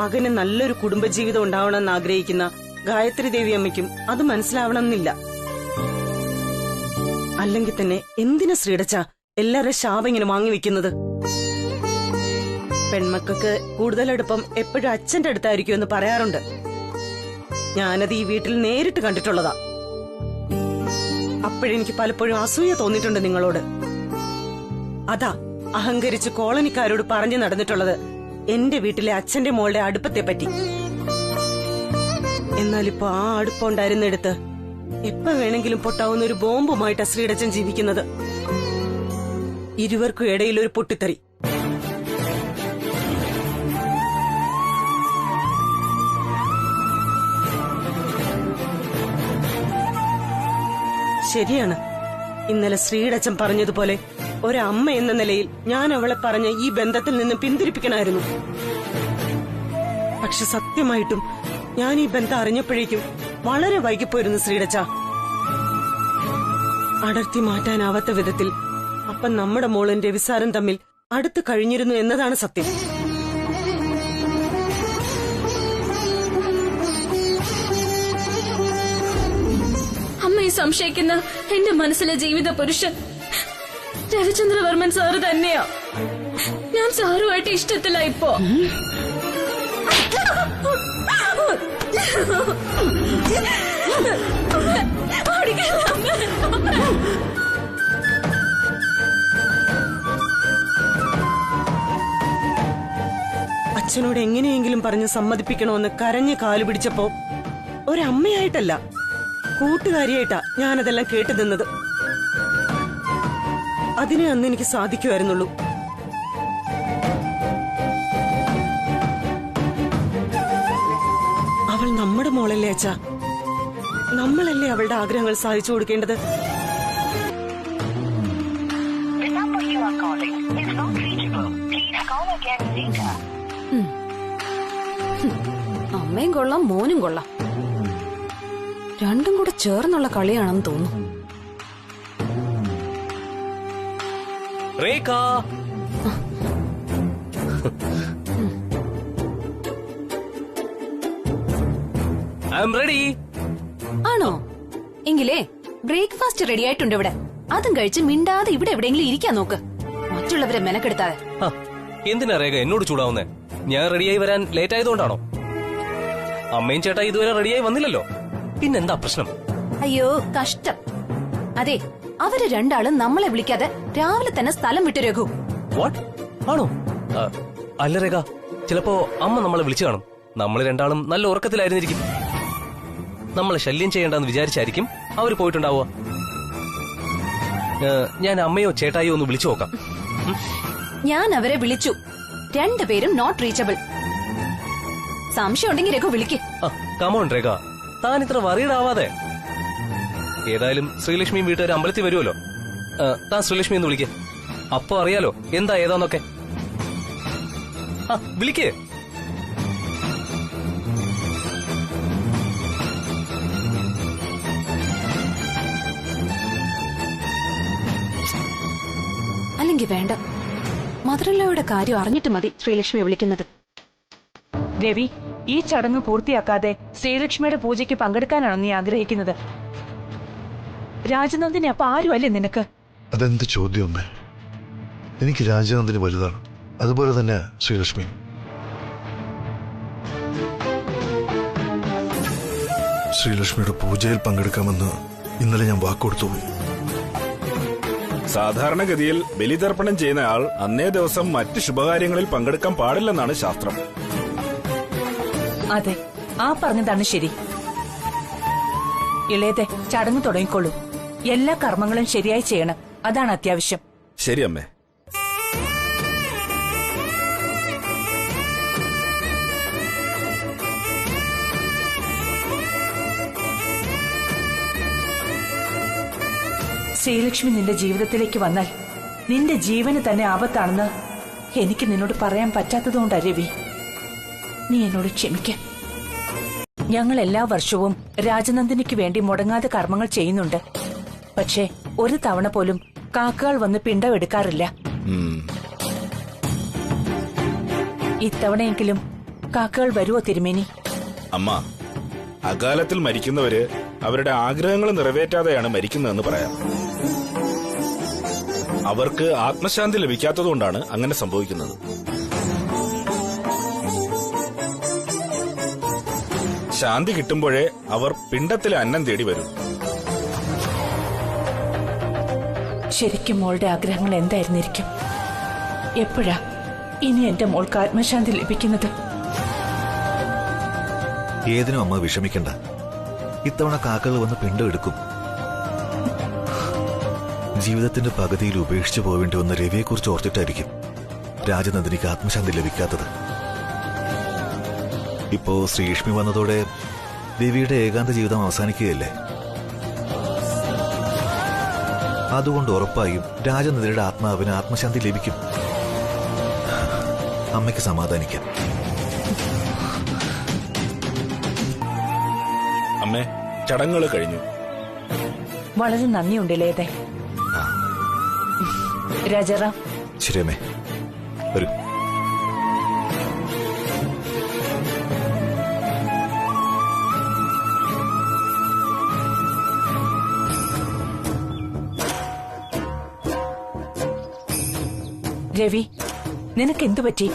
മകന് നല്ലൊരു കുടുംബജീവിതം ഉണ്ടാവണമെന്ന് ആഗ്രഹിക്കുന്ന ഗായത്രി ദേവി അമ്മയ്ക്കും അത് മനസ്സിലാവണമെന്നില്ല. അല്ലെങ്കിൽ തന്നെ എന്തിനാ ശ്രീടച്ച എല്ലാവരുടെ ശാപം ഇങ്ങനെ വാങ്ങിവെക്കുന്നത്? പെൺമക്കൾക്ക് കൂടുതൽ അടുപ്പം എപ്പോഴും അച്ഛന്റെ അടുത്തായിരിക്കും എന്ന് പറയാറുണ്ട്. ഞാനത് ഈ വീട്ടിൽ നേരിട്ട് കണ്ടിട്ടുള്ളതാ. അപ്പോഴെനിക്ക് പലപ്പോഴും അസൂയ തോന്നിയിട്ടുണ്ട് നിങ്ങളോട്. അതാ അഹങ്കരിച്ച് കോളനിക്കാരോട് പറഞ്ഞു നടന്നിട്ടുള്ളത് എന്റെ വീട്ടിലെ അച്ഛന്റെ മോളുടെ അടുപ്പത്തെ പറ്റി. എന്നാലിപ്പോ ആ അടുപ്പം ഉണ്ടായിരുന്നെടുത്ത് എപ്പ വേണമെങ്കിലും പൊട്ടാവുന്ന ഒരു ബോംബുമായിട്ടാ ശ്രീടച്ചൻ ജീവിക്കുന്നത്. ഇരുവർക്കും ഇടയിൽ ഒരു പൊട്ടിത്തെറി. ശരിയാണ്, ഇന്നലെ ശ്രീടച്ചൻ പറഞ്ഞതുപോലെ ഒരമ്മ എന്ന നിലയിൽ ഞാൻ അവളെ പറഞ്ഞ ഈ ബന്ധത്തിൽ നിന്ന് പിന്തിരിപ്പിക്കണമായിരുന്നു. പക്ഷെ സത്യമായിട്ടും ഞാൻ ഈ ബന്ധം അറിഞ്ഞപ്പോഴേക്കും വളരെ വൈകിപ്പോയിരുന്നു ശ്രീടച്ച. അടർത്തി മാറ്റാനാവാത്ത വിധത്തിൽ അപ്പം നമ്മുടെ മോളും രവിസാറും തമ്മിൽ അടുത്ത് കഴിഞ്ഞിരുന്നു എന്നതാണ് സത്യം. അമ്മയെ സംശയിക്കുന്ന എന്റെ മനസ്സിലെ ജീവിത പുരുഷൻ രവിചന്ദ്രവർമ്മൻ സാറ് തന്നെയാ. ഞാൻ സാറുമായിട്ട് ഇഷ്ടത്തില്ല ഇപ്പോ. അച്ഛനോട് എങ്ങനെയെങ്കിലും പറഞ്ഞ് സമ്മതിപ്പിക്കണമെന്ന് കരഞ്ഞ് കാലു പിടിച്ചപ്പോ ഒരമ്മയായിട്ടല്ല, കൂട്ടുകാരിയായിട്ടാ ഞാനതെല്ലാം കേട്ടു നിന്നത്. അതിനെ അന്ന് എനിക്ക് സാധിക്കുമായിരുന്നുള്ളൂ. അവൾ നമ്മുടെ മോളല്ലേ അച്ഛാ, നമ്മളല്ലേ അവളുടെ ആഗ്രഹങ്ങൾ സാധിച്ചു കൊടുക്കേണ്ടത്. അമ്മയും കൊള്ളാം മോനും കൊള്ളാം, രണ്ടും കൂടെ ചേർന്നുള്ള കളിയാണെന്ന് തോന്നുന്നു. ആണോ? എങ്കിലേ ബ്രേക്ക്ഫാസ്റ്റ് റെഡി ആയിട്ടുണ്ട് ഇവിടെ. അതും കഴിച്ച് മിണ്ടാതെ ഇവിടെ എവിടെയെങ്കിലും ഇരിക്കാൻ നോക്ക്, മറ്റുള്ളവരെ മെനക്കെടുത്താതെ. എന്തിനാ രേഖ എന്നോട് ചൂടാവുന്നേ? ഞാൻ റെഡിയായി വരാൻ ലേറ്റ് ആയതുകൊണ്ടാണോ? അമ്മയും ചേട്ടാ ഇതുവരെ റെഡിയായി വന്നില്ലല്ലോ, പിന്നെന്താ പ്രശ്നം? അയ്യോ കഷ്ടം. അതെ, അവര് രണ്ടാളും നമ്മളെ വിളിക്കാതെ രാവിലെ തന്നെ സ്ഥലം വിട്ടു. രഘു, വാട്ട് ആണോ? അല്ല രേഖ, ചിലപ്പോ അമ്മ നമ്മളെ വിളിച്ചു കാണും. നമ്മൾ രണ്ടാളും നല്ല ഉറക്കത്തിലായിരുന്നിരിക്കും. നമ്മളെ ശല്യം ചെയ്യേണ്ടെന്ന് വിചാരിച്ചായിരിക്കും അവര് പോയിട്ടുണ്ടാവുക. ഞാൻ അമ്മയോ ചേട്ടായോ ഒന്ന് വിളിച്ചു നോക്കാം. ഞാൻ അവരെ വിളിച്ചു, രണ്ടുപേരും നോട്ട് റീച്ചബിൾ. സംശയം ഉണ്ടെങ്കിൽ രഘു വിളിക്ക്. കമോൺ രേഖ, താൻ ഇത്ര വറീഡാവാതെ. ഏതായാലും ശ്രീലക്ഷ്മിയും വീട്ടുകാർ അമ്പലത്തിൽ വരുമല്ലോ. താൻ ശ്രീലക്ഷ്മി എന്ന് വിളിക്ക്, അപ്പൊ അറിയാലോ എന്താ ഏതാന്നൊക്കെ. വിളിക്ക്. അല്ലെങ്കിൽ വേണ്ട, മധുരലയുടെ കാര്യം അറിഞ്ഞിട്ട് മതി ശ്രീലക്ഷ്മിയെ വിളിക്കുന്നത്. രവി, ഈ ചടങ്ങ് പൂർത്തിയാക്കാതെ ശ്രീലക്ഷ്മിയുടെ പൂജയ്ക്ക് പങ്കെടുക്കാനാണോ നീ ആഗ്രഹിക്കുന്നത്? രാജനന്ദിനെ അപ്പൊ ആരുമല്ലേ നിനക്ക്? അതെന്ത് ചോദ്യം അമ്മേ? എനിക്ക് രാജനന്ദിനി വലുതാണ്, അതുപോലെ തന്നെ ശ്രീലക്ഷ്മി. ശ്രീലക്ഷ്മിയുടെ പൂജയിൽ പങ്കെടുക്കാമെന്ന് ഇന്നലെ ഞാൻ വാക്കുകൊടുത്തുപോയി. സാധാരണഗതിയിൽ ബലിതർപ്പണം ചെയ്യുന്ന ആൾ അന്നേ ദിവസം മറ്റ് ശുഭകാര്യങ്ങളിൽ പങ്കെടുക്കാൻ പാടില്ലെന്നാണ് ശാസ്ത്രം. അതെ, ആ പറഞ്ഞതാണ് ശരി. ഇളയതെ, ചടങ്ങ് തുടങ്ങിക്കൊള്ളൂ. എല്ലാ കർമ്മങ്ങളും ശരിയായി ചെയ്യണം, അതാണ് അത്യാവശ്യം. ശരി അമ്മേ. ശ്രീലക്ഷ്മി നിന്റെ ജീവിതത്തിലേക്ക് വന്നാൽ നിന്റെ ജീവന് തന്നെ ആപത്താണെന്ന് എനിക്ക് നിന്നോട് പറയാൻ പറ്റാത്തതുകൊണ്ടാ രവി. നീ എന്നോട് ക്ഷമിക്ക. ഞങ്ങൾ എല്ലാ വർഷവും രാജനന്ദിനിക്ക് വേണ്ടി മുടങ്ങാതെ കർമ്മങ്ങൾ ചെയ്യുന്നുണ്ട്. പക്ഷേ ഒരു തവണ പോലും കാക്കകൾ വന്ന് പിണ്ടമെടുക്കാറില്ല. ഇത്തവണയെങ്കിലും കാക്കകൾ വരുവോ തിരുമേനി? അമ്മ, അകാലത്തിൽ മരിക്കുന്നവര് അവരുടെ ആഗ്രഹങ്ങൾ നിറവേറ്റാതെയാണ് മരിക്കുന്നതെന്ന് പറയാം. അവർക്ക് ആത്മശാന്തി ലഭിക്കാത്തതുകൊണ്ടാണ് അങ്ങനെ സംഭവിക്കുന്നത്. ശാന്തി കിട്ടുമ്പോഴേ അവർ പിണ്ടത്തിലെ അന്നം തേടി വരും. ശരിക്കും മോളുടെ ആഗ്രഹങ്ങൾ എന്തായിരുന്നിരിക്കും? എപ്പോഴാ ഇനി എന്റെ മോൾക്ക് ആത്മശാന്തി ലഭിക്കുന്നത്? ഏതിനും അമ്മ വിഷമിക്കണ്ട. ഇത്തവണ കാക്കകൾ വന്ന് പിണ്ടം എടുക്കും. ജീവിതത്തിന്റെ പകുതിയിൽ ഉപേക്ഷിച്ചു പോവേണ്ടി വന്ന രവിയെക്കുറിച്ച് ഓർത്തിട്ടായിരിക്കും രാജനന്ദിനിക്ക് ആത്മശാന്തി ലഭിക്കാത്തത്. ഇപ്പോ ശ്രീലക്ഷ്മി വന്നതോടെ രവിയുടെ ഏകാന്ത ജീവിതം അവസാനിക്കുകയല്ലേ? അതുകൊണ്ട് ഉറപ്പായും രാജനന്ദിനിയുടെ ആത്മാവിന് ആത്മശാന്തി ലഭിക്കും. അമ്മയ്ക്ക് സമാധാനിക്കാം. അമ്മേ, ചടങ്ങുകൾ കഴിഞ്ഞു. വളരെ നന്ദിയുണ്ട് ലേതെ. രാജാറാം. ശരി അമ്മേ, വരൂ. രവി, നിനക്ക് എന്തു പറ്റി?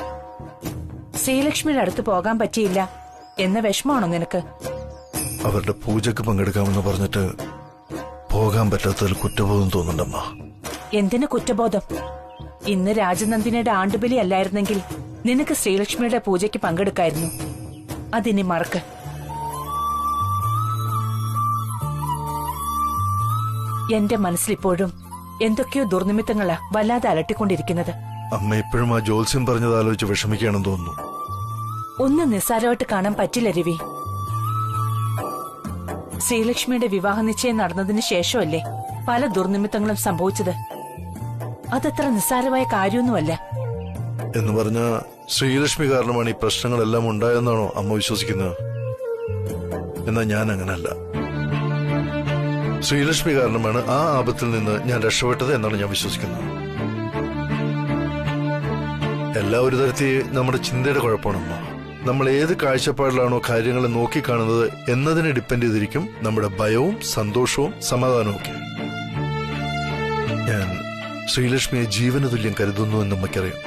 ശ്രീലക്ഷ്മിയുടെ അടുത്ത് പോകാൻ പറ്റിയില്ല എന്ന വിഷമാണോ നിനക്ക്? അവരുടെ പൂജക്ക് പങ്കെടുക്കാമെന്ന് പറഞ്ഞിട്ട് പോകാൻ പറ്റാത്തതിൽ കുറ്റബോധം തോന്നുന്നുണ്ടമ്മ. എന്തിന് കുറ്റബോധം? ഇന്ന് രാജനന്ദിനിയുടെ ആണ്ടുബലി അല്ലായിരുന്നെങ്കിൽ നിനക്ക് ശ്രീലക്ഷ്മിയുടെ പൂജയ്ക്ക് പങ്കെടുക്കായിരുന്നു. അതിനി മറക്ക്. എന്റെ മനസ്സിലിപ്പോഴും എന്തൊക്കെയോ ദുർനിമിത്തങ്ങളാ വല്ലാതെ അലട്ടിക്കൊണ്ടിരിക്കുന്നത്. അമ്മ ഇപ്പോഴും ആ ജോത്സ്യം പറഞ്ഞത് ആലോചിച്ച് വിഷമിക്കുകയാണെന്ന് തോന്നുന്നു. ഒന്നും നിസ്സാരമായിട്ട് കാണാൻ പറ്റില്ല രവി. ശ്രീലക്ഷ്മിയുടെ വിവാഹ നിശ്ചയം നടന്നതിന് ശേഷമല്ലേ പല ദുർനിമിത്തങ്ങളും സംഭവിച്ചത്. അതത്ര നിസ്സാരമായ കാര്യമൊന്നുമല്ല. എന്ന് പറഞ്ഞ ശ്രീലക്ഷ്മി കാരണമാണ് ഈ പ്രശ്നങ്ങളെല്ലാം ഉണ്ടായെന്നാണോ അമ്മ വിശ്വസിക്കുന്നത്? എന്നാ ഞാൻ അങ്ങനല്ല. ശ്രീലക്ഷ്മി കാരണമാണ് ആ ആപത്തിൽ നിന്ന് ഞാൻ രക്ഷപ്പെട്ടത് എന്നാണ് ഞാൻ വിശ്വസിക്കുന്നത്. എല്ലാ ഒരു തരത്തിൽ നമ്മുടെ ചിന്തയുടെ കുഴപ്പമാണമ്മ. നമ്മൾ ഏത് കാഴ്ചപ്പാടിലാണോ കാര്യങ്ങളെ നോക്കിക്കാണുന്നത് എന്നതിനെ ഡിപ്പെൻഡ് ചെയ്തിരിക്കും നമ്മുടെ ഭയവും സന്തോഷവും സമാധാനവും ഒക്കെ. ഞാൻ ശ്രീലക്ഷ്മിയെ ജീവന തുല്യം കരുതുന്നു എന്ന് നമുക്കറിയാം.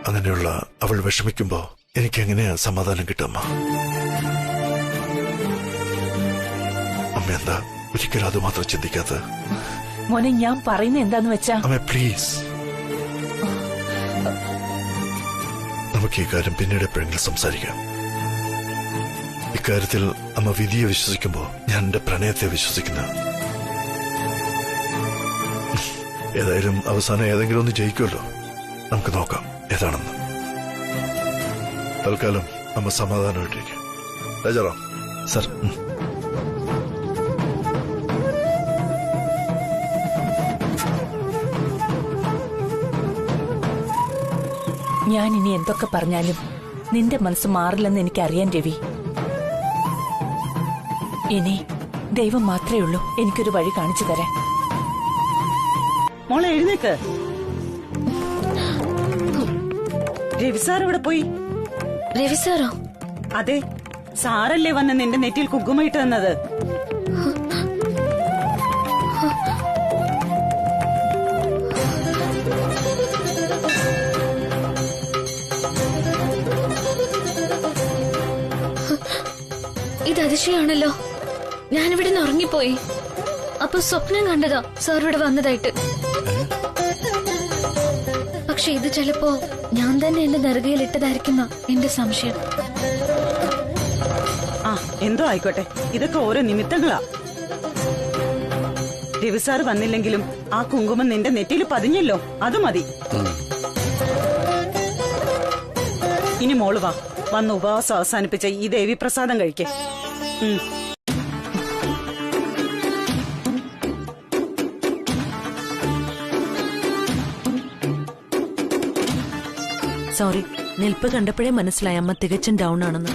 അങ്ങനെയുള്ള അവൾ വിഷമിക്കുമ്പോ എനിക്ക് എങ്ങനെയാ സമാധാനം കിട്ടമ്മ? അമ്മ എന്താ ഒരിക്കലും അത് മാത്രം ചിന്തിക്കാത്തത്? മോനെ, ഞാൻ പറയുന്നത് എന്താന്ന് വെച്ചാ, അമ്മ പ്ലീസ്, നമുക്ക് ഈ കാര്യം പിന്നീട് എപ്പോഴെങ്കിലും സംസാരിക്കാം. ഇക്കാര്യത്തിൽ അമ്മ വിധിയെ വിശ്വസിക്കുമ്പോ ഞാൻ എന്റെ പ്രണയത്തെ വിശ്വസിക്കുന്ന. ഏതായാലും അവസാനം ഏതെങ്കിലും ഒന്ന് ജയിക്കുമല്ലോ. നമുക്ക് നോക്കാം ഏതാണെന്ന്. തൽക്കാലം അമ്മ സമാധാനമായിട്ടിരിക്കും. രാജാറാം. സർ. ഞാൻ ഇനി എന്തൊക്കെ പറഞ്ഞാലും നിന്റെ മനസ്സ് മാറില്ലെന്ന് എനിക്കറിയാൻ രവി. ഇനി ദൈവം മാത്രമേ ഉള്ളൂ എനിക്കൊരു വഴി കാണിച്ചു തരാൻ. മോളെ എഴുന്നേക്ക്. രവി സാർ ഇവിടെ പോയി? രവി സാറോ? അതെ, സാറല്ലേ വന്ന് നിന്റെ നെറ്റിയിൽ കുങ്കുമയിട്ട് തന്നത്. ഇത് അതിശയാണല്ലോ. ഞാനിവിടെ നിന്ന് ഉറങ്ങിപ്പോയി. അപ്പൊ സ്വപ്നം കണ്ടതാ സാർ ഇവിടെ വന്നതായിട്ട്. പക്ഷെ ഇത് ചിലപ്പോ ഞാൻ തന്നെ എന്റെ നെറുകയിൽ ഇട്ടതായിരിക്കുന്ന എന്റെ സംശയം. ആ, എന്തോ ആയിക്കോട്ടെ, ഇതൊക്കെ ഓരോ നിമിത്തങ്ങളാ. രവി സാർ വന്നില്ലെങ്കിലും ആ കുങ്കുമം നിന്റെ നെറ്റിയിൽ പതിഞ്ഞല്ലോ, അത് മതി. ഇനി മോള് വാ, വന്ന് ഉപവാസം അവസാനിപ്പിച്ച ഈ ദേവി പ്രസാദം കഴിക്കേ. സോറി, നിൽപ്പ് കണ്ടപ്പോഴേ മനസ്സിലായി അമ്മ തികച്ചും ഡൗൺ ആണെന്ന്.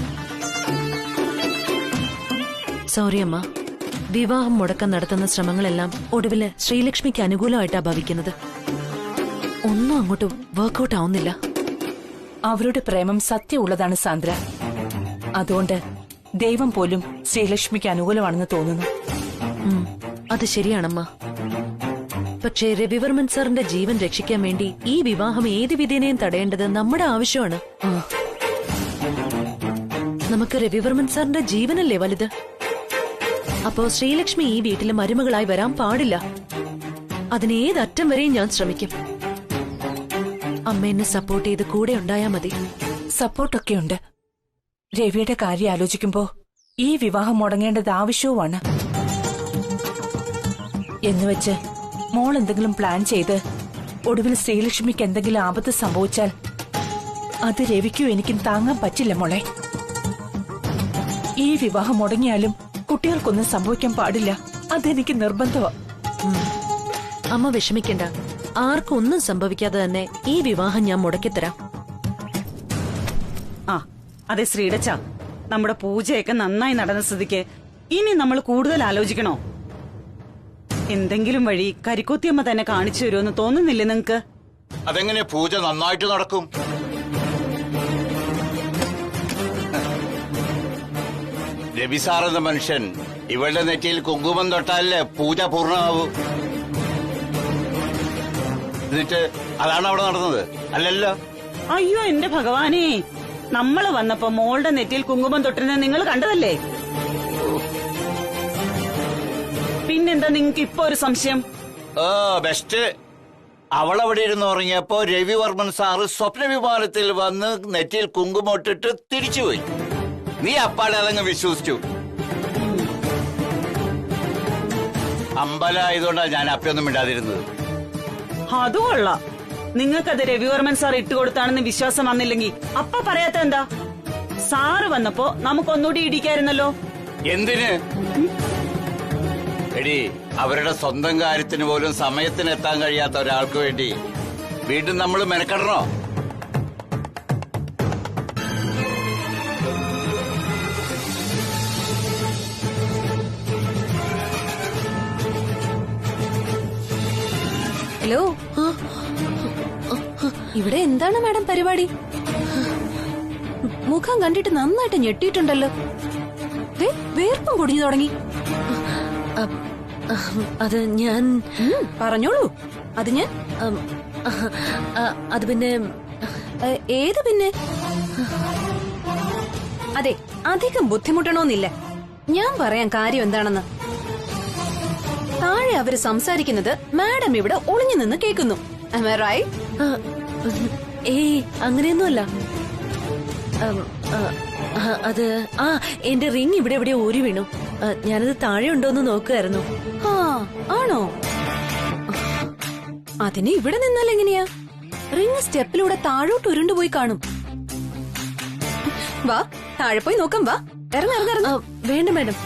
സോറി അമ്മ. വിവാഹം മുടക്കം നടത്തുന്ന ശ്രമങ്ങളെല്ലാം ഒടുവില് ശ്രീലക്ഷ്മിക്ക് അനുകൂലമായിട്ടാ ഭവിക്കുന്നത്. ഒന്നും അങ്ങോട്ട് വർക്ക്ഔട്ട് ആവുന്നില്ല. അവരുടെ പ്രേമം സത്യമുള്ളതാണ് സാന്ദ്ര. അതുകൊണ്ട് ദൈവം പോലും ശ്രീലക്ഷ്മിക്ക് അനുകൂലമാണെന്ന് തോന്നുന്നു. അത് ശരിയാണമ്മ. പക്ഷേ രവിവർമ്മൻ സാറിന്റെ ജീവൻ രക്ഷിക്കാൻ വേണ്ടി ഈ വിവാഹം ഏത് വിധേനയും തടയേണ്ടത് നമ്മുടെ ആവശ്യമാണ്. നമുക്ക് രവിവർമ്മൻ സാറിന്റെ ജീവനല്ലേ വലുത്. അപ്പോ ശ്രീലക്ഷ്മി ഈ വീട്ടിലെ മരുമകളായി വരാൻ പാടില്ല. അതിന് ഏതറ്റം വരെയും ഞാൻ ശ്രമിക്കും. അമ്മ എന്നെ സപ്പോർട്ട് ചെയ്ത് കൂടെ ഉണ്ടായാ മതി. സപ്പോർട്ടൊക്കെയുണ്ട്. രവിയുടെ കാര്യം ആലോചിക്കുമ്പോ ഈ വിവാഹം മുടങ്ങേണ്ടത് ആവശ്യവുമാണ്. എന്നുവെച്ച് മോൾ എന്തെങ്കിലും പ്ലാൻ ചെയ്ത് ഒടുവിൽ ശ്രീലക്ഷ്മിക്ക് എന്തെങ്കിലും ആപത്ത് സംഭവിച്ചാൽ അത് രവിക്കും എനിക്കും താങ്ങാൻ പറ്റില്ല മോളെ. ഈ വിവാഹം മുടങ്ങിയാലും കുട്ടികൾക്കൊന്നും സംഭവിക്കാൻ പാടില്ല. അതെനിക്ക് നിർബന്ധമാ. അമ്മ വിഷമിക്കണ്ട. ആർക്കും ഒന്നും സംഭവിക്കാതെ തന്നെ ഈ വിവാഹം ഞാൻ മുടക്കിത്തരാം. ആ അതെ ശ്രീടച്ച, നമ്മുടെ പൂജയൊക്കെ നന്നായി നടന്ന സ്ഥിതിക്ക് ഇനി നമ്മൾ കൂടുതൽ ആലോചിക്കണോ? എന്തെങ്കിലും വഴി കരിക്കോത്തിയമ്മ തന്നെ കാണിച്ചു തരുമെന്ന് തോന്നുന്നില്ലേ നിങ്ങക്ക്? അതെങ്ങനെ പൂജ നന്നായിട്ട് നടക്കും? രവി സാറെന്ന മനുഷ്യൻ ഇവളുടെ നെറ്റിയിൽ കുങ്കുമം തൊട്ടാലേ പൂജ പൂർണ്ണമാവൂ. എന്നിട്ട് അതാണ് അവിടെ നടന്നത്, അല്ലല്ലോ? അയ്യോ എന്റെ ഭഗവാനേ, നമ്മള് വന്നപ്പോ മോളുടെ നെറ്റിയിൽ കുങ്കുമം തൊട്ടിരുന്നത് നിങ്ങൾ കണ്ടതല്ലേ? പിന്നെന്താ നിങ്ങക്ക് ഇപ്പൊ ഒരു സംശയം? ബെസ്റ്റ്. അവളവിടെ ഇരുന്ന് ഉറങ്ങിയപ്പോ രവിവർമ്മൻ സാറ് സ്വപ്ന വിമാനത്തിൽ വന്ന് നെറ്റിയിൽ കുങ്കുമം ഇട്ടിട്ട് തിരിച്ചുപോയി. നീ അപ്പാടെ അതങ്ങ് വിശ്വസിച്ചു. അമ്പലമായതുകൊണ്ടാണ് ഞാൻ അപ്പൊന്നും ഇടാതിരുന്നത്. അത് കൊള്ളാം. നിങ്ങൾക്കത് രവിവർമ്മൻ സാർ ഇട്ടുകൊടുത്താണെന്ന് വിശ്വാസം വന്നില്ലെങ്കിൽ അപ്പ പറയാത്ത എന്താ? സാറ് വന്നപ്പോ നമുക്കൊന്നുകൂടി ഇടിക്കായിരുന്നല്ലോ. എന്തിന്? എടി, അവരുടെ സ്വന്തം കാര്യത്തിന് പോലും സമയത്തിന് എത്താൻ കഴിയാത്ത ഒരാൾക്ക് വേണ്ടി വീണ്ടും നമ്മൾ മെനക്കെടണോ? ഹലോ, ഇവിടെ എന്താണ് മാഡം പരിപാടി? മുഖം കണ്ടിട്ട് നന്നായിട്ട് ഞെട്ടിയിട്ടുണ്ടല്ലോ. വേർപ്പും കുടിഞ്ഞു തുടങ്ങി. അത് ഞാൻ പറഞ്ഞോളൂ. അത് ഞാൻ അത് പിന്നെ ഏത് പിന്നെ? അതെ, അധികം ബുദ്ധിമുട്ടണമെന്നില്ല. ഞാൻ പറയാൻ കാര്യം എന്താണെന്ന്. താഴെ അവര് സംസാരിക്കുന്നത് മാഡം ഇവിടെ ഒളിഞ്ഞു നിന്ന് കേൾക്കുന്നു. Am I right? ഏയ് അങ്ങനെയൊന്നുമല്ല. അത് എന്റെ റിങ് ഇവിടെ എവിടെ ഊരി വീണു. ഞാനത് താഴെ ഉണ്ടോന്ന് നോക്കുമായിരുന്നു. ആണോ? അതിന് ഇവിടെ നിന്നാൽ എങ്ങനെയാ? റിങ് സ്റ്റെപ്പിലൂടെ താഴോട്ട് ഉരുണ്ടുപോയി കാണും. വാ, താഴെ പോയി നോക്കാം. വാ, ഇറങ്ങ. വേണ്ട മാഡം,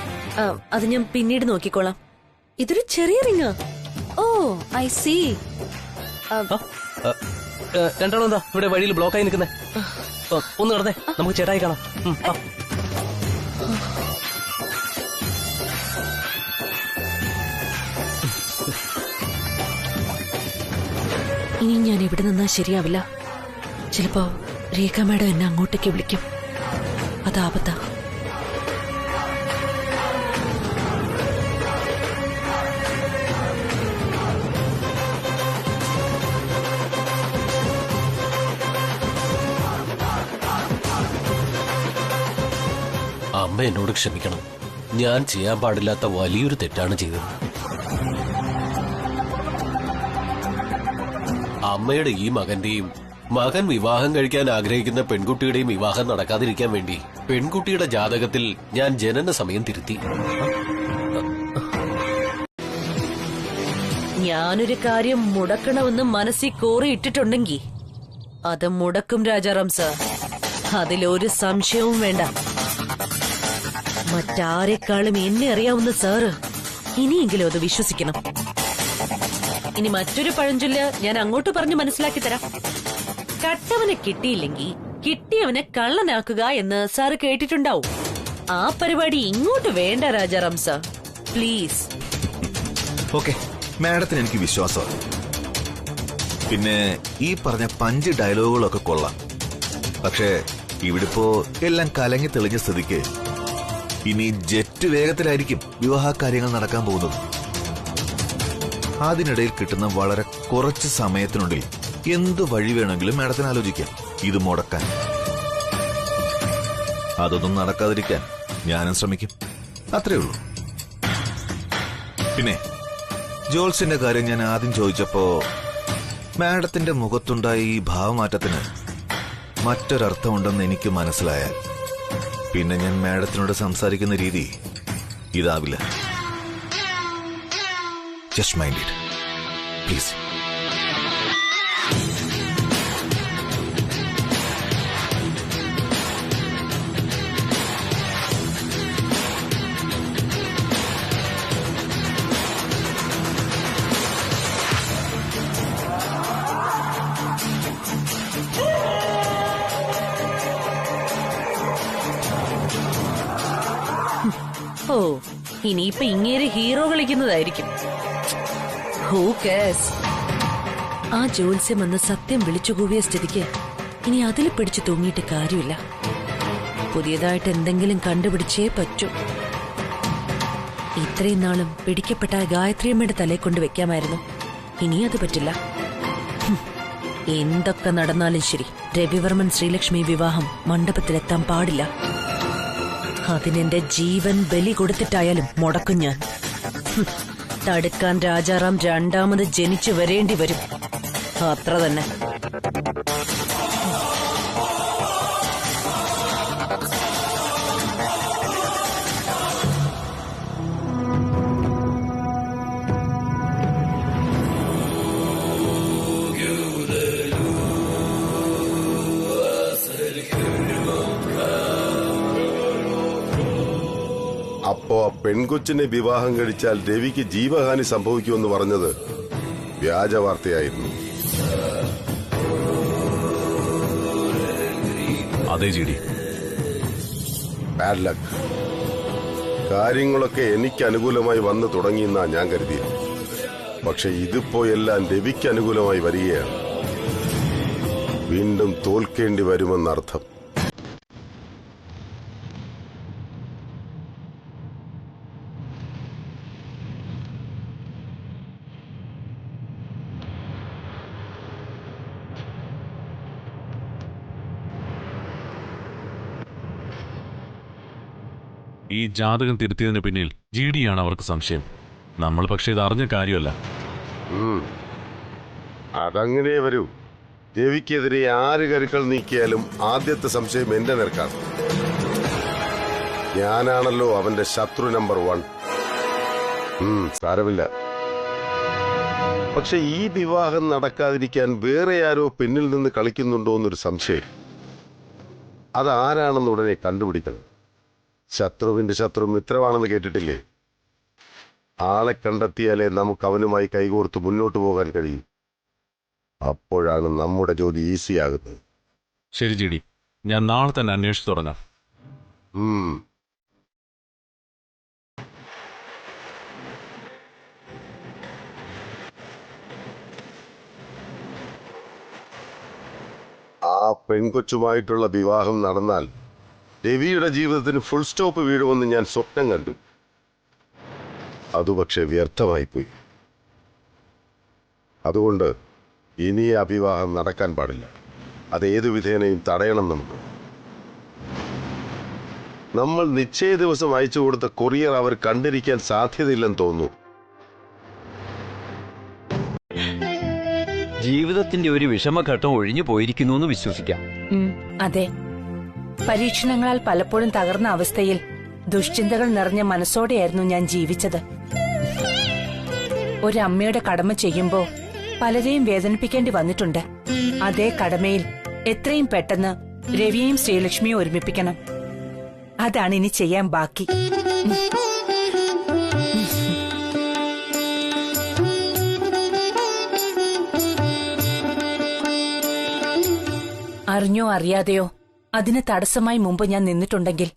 അത് ഞാൻ പിന്നീട് നോക്കിക്കോളാം. ഇതൊരു ചെറിയ റിങ്ങാ. ഓ, ഐ സീ. രണ്ടാളും എന്താ ഇവിടെ വഴിയിൽ ബ്ലോക്കായി നിൽക്കുന്നേ? ഒന്ന് നടന്നേ, നമുക്ക് ചേട്ടായി കാണാം. ഇനി ഞാൻ ഇവിടെ നിന്നാ ശരിയാവില്ല. ചിലപ്പോ രേഖ മാഡം എന്നെ അങ്ങോട്ടേക്ക് വിളിക്കും. അത് ആപത്താ. അമ്മ എന്നോട് ക്ഷമിക്കണം. ഞാൻ ചെയ്യാൻ പാടില്ലാത്ത വലിയൊരു തെറ്റാണ് ചെയ്തത്. അമ്മയുടെ ഈ മകന്റെയും മകൻ വിവാഹം കഴിക്കാൻ ആഗ്രഹിക്കുന്ന പെൺകുട്ടിയുടെയും വിവാഹം നടക്കാതിരിക്കാൻ വേണ്ടി പെൺകുട്ടിയുടെ ജാതകത്തിൽ ഞാൻ ജനന സമയം തിരുത്തി. ഞാനൊരു കാര്യം മുടക്കണമെന്ന് മനസ്സിൽ കോറിയിട്ടിട്ടുണ്ടെങ്കിൽ അത് മുടക്കും രാജാറാം സർ. അതിലൊരു സംശയവും വേണ്ട. മറ്റാരെക്കാളും എന്നെ അറിയാവുന്ന സാറ് ഇനിയെങ്കിലും അത് വിശ്വസിക്കണം. ഇനി മറ്റൊരു പഴഞ്ചൊല്ല് ഞാൻ അങ്ങോട്ട് പറഞ്ഞ് മനസ്സിലാക്കി തരാം. കട്ടവനെ കിട്ടിയില്ലെങ്കിൽ കിട്ടിയവനെ കള്ളനാക്കുക എന്ന് സാറ് കേട്ടിട്ടുണ്ടാവും. ആ പരിപാടി ഇങ്ങോട്ട് വേണ്ട രാജാറാം സർ, പ്ലീസ്. ഓക്കെ, മാഡത്തിന് എനിക്ക് വിശ്വാസമാണ്. പിന്നെ ഈ പറഞ്ഞ 5 ഡയലോഗുകളൊക്കെ കൊള്ളാം. പക്ഷേ ഇവിടിപ്പോ എല്ലാം കലങ്ങി തെളിഞ്ഞ സ്ഥിതിക്ക് ഇനി ജെറ്റ് വേഗത്തിലായിരിക്കും വിവാഹ കാര്യങ്ങൾ നടക്കാൻ പോകുന്നത്. അതിനിടയിൽ കിട്ടുന്ന വളരെ കുറച്ച് സമയത്തിനുള്ളിൽ എന്ത് വഴി വേണമെങ്കിലും മാഡത്തിന് ആലോചിക്കാം ഇത് മുടക്കാൻ. അതൊന്നും നടക്കാതിരിക്കാൻ ഞാനും ശ്രമിക്കും, അത്രേ ഉള്ളൂ. പിന്നെ ജോൾസിന്റെ കാര്യം ഞാൻ ആദ്യം ചോദിച്ചപ്പോ മാഡത്തിന്റെ മുഖത്തുണ്ടായ ഈ ഭാവമാറ്റത്തിന് മറ്റൊരർത്ഥമുണ്ടെന്ന് എനിക്ക് മനസ്സിലായാൽ പിന്നെ ഞാൻ മാഡത്തിനോട് സംസാരിക്കുന്ന രീതി ഇതാവില്ല. Just mind it please. Oh, ഇനിയിപ്പൊ ഇങ്ങേര് ഹീറോ കളിക്കുന്നതായിരിക്കും. Who cares? ആ ജോത്സ്യം വന്ന് സത്യം വിളിച്ചുകൂവിയ സ്ഥിതിക്ക് ഇനി അതിൽ പിടിച്ചു തൂങ്ങിയിട്ട് കാര്യമില്ല. പുതിയതായിട്ട് എന്തെങ്കിലും കണ്ടുപിടിച്ചേ പറ്റൂ. ഇത്രയും നാളും പിടിക്കപ്പെട്ട ഗായത്രിയമ്മയുടെ തലയെ കൊണ്ട് വെക്കാമായിരുന്നു. ഇനി അത് പറ്റില്ല. എന്തൊക്കെ നടന്നാലും ശരി, രവിവർമ്മൻ ശ്രീലക്ഷ്മി വിവാഹം മണ്ഡപത്തിലെത്താൻ പാടില്ല. അതിനെന്റെ ജീവൻ ബലി കൊടുത്തിട്ടായാലും മുടക്കും ഞാൻ. തടുക്കാൻ രാജാറാം രണ്ടാമത് ജനിച്ചു വരേണ്ടി വരും, അത്ര തന്നെ. അപ്പോ ആ പെൺകൊച്ചിനെ വിവാഹം കഴിച്ചാൽ രവിക്ക് ജീവഹാനി സംഭവിക്കുമെന്ന് പറഞ്ഞത് വ്യാജ വാർത്തയായിരുന്നു. അതെ ജിഡി. Bad luck. കാര്യങ്ങളൊക്കെ എനിക്ക് അനുകൂലമായി വന്നു തുടങ്ങിയെന്നാ ഞാൻ കരുതിയത്. പക്ഷെ ഇതിപ്പോ എല്ലാം രവിക്ക് അനുകൂലമായി വരികയാണ്. വീണ്ടും തോൽക്കേണ്ടി വരുമെന്നർത്ഥം. ഈ ജാതകം തിരുത്തിയതിന് പിന്നിൽ ജിഡിയാണ് അവർക്ക് സംശയം. നമ്മൾ പക്ഷേ ഇത് അറിഞ്ഞ കാര്യമല്ല. അതങ്ങനെ വരൂ. രവിക്കെതിരെ ആര് കരുക്കൾ നീക്കിയാലും ആദ്യത്തെ സംശയം എന്റെ നേർക്കാണ്. ഞാനാണല്ലോ അവന്റെ ശത്രു നമ്പർ 1. സാരമില്ല. പക്ഷെ ഈ വിവാഹം നടക്കാതിരിക്കാൻ വേറെ ആരോ പിന്നിൽ നിന്ന് കളിക്കുന്നുണ്ടോ എന്നൊരു സംശയം. അതാരാണെന്ന് ഉടനെ കണ്ടുപിടിക്കണം. ശത്രുവിന്റെ ശത്രു മിത്രമാണെന്ന് കേട്ടിട്ടില്ലേ? ആളെ കണ്ടെത്തിയാലേ നമുക്ക് അവനുമായി കൈകോർത്ത് മുന്നോട്ട് പോകാൻ കഴിയും. അപ്പോഴാണ് നമ്മുടെ ജോലി ഈസിയാകുന്നത്. ശരി ജിഡി, ഞാൻ നാളെ തന്നെ അന്വേഷിച്ചു തുടങ്ങാം. ആ പെൺകൊച്ചുമായിട്ടുള്ള വിവാഹം നടന്നാൽ രവിയുടെ ജീവിതത്തിന് ഫുൾ സ്റ്റോപ്പ് വീഴുമെന്ന് ഞാൻ സ്വപ്നം കണ്ടു. അതുപക്ഷെ വ്യർത്ഥമായിപ്പോയി. അതുകൊണ്ട് ഇനി ആ വിവാഹം നടക്കാൻ പാടില്ല. അതേതു വിധേനയും തടയണം നമുക്ക്. നമ്മൾ നിശ്ചയ ദിവസം അയച്ചു കൊടുത്ത കൊറിയർ അവർ കണ്ടിരിക്കാൻ സാധ്യതയില്ലെന്ന് തോന്നുന്നു. ജീവിതത്തിന്റെ ഒരു വിഷമഘട്ടം ഒഴിഞ്ഞു പോയിരിക്കുന്നു എന്ന് വിശ്വസിക്കാം. അതെ, പരീക്ഷണങ്ങളാൽ പലപ്പോഴും തകർന്ന അവസ്ഥയിൽ ദുശ്ചിന്തകൾ നിറഞ്ഞ മനസ്സോടെയായിരുന്നു ഞാൻ ജീവിച്ചത്. ഒരമ്മയുടെ കടമ ചെയ്യുമ്പോ പലരെയും വേദനിപ്പിക്കേണ്ടി വന്നിട്ടുണ്ട്. അതേ കടമയിൽ എത്രയും പെട്ടെന്ന് രവിയെയും ശ്രീലക്ഷ്മിയും ഒരുമിപ്പിക്കണം. അതാണ് ഇനി ചെയ്യാൻ ബാക്കി. അറിഞ്ഞോ അറിയാതെയോ അതിന് തടസ്സമായി മുമ്പ് ഞാൻ നിന്നിട്ടുണ്ടെങ്കിൽ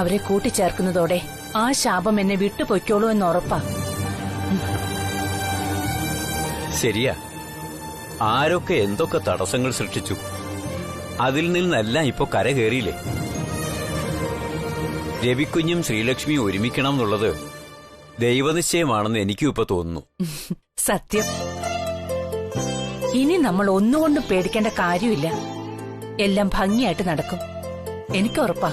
അവരെ കൂട്ടിച്ചേർക്കുന്നതോടെ ആ ശാപം എന്നെ വിട്ടുപൊയ്ക്കോളൂ എന്ന് ഉറപ്പാ. ശരിയാ, ആരൊക്കെ എന്തൊക്കെ തടസ്സങ്ങൾ സൃഷ്ടിച്ചു. അതിൽ നിന്നെല്ലാം ഇപ്പൊ കര കയറിയില്ലേ? രവിക്കുഞ്ഞും ശ്രീലക്ഷ്മിയും ഒരുമിക്കണം എന്നുള്ളത് ദൈവനിശ്ചയമാണെന്ന് എനിക്കും ഇപ്പൊ തോന്നുന്നു. സത്യം. ഇനി നമ്മൾ ഒന്നുകൊണ്ടും പേടിക്കേണ്ട കാര്യമില്ല. എല്ലാം ഭംഗിയായിട്ട് നടക്കും. എനിക്ക് ഉറപ്പാ.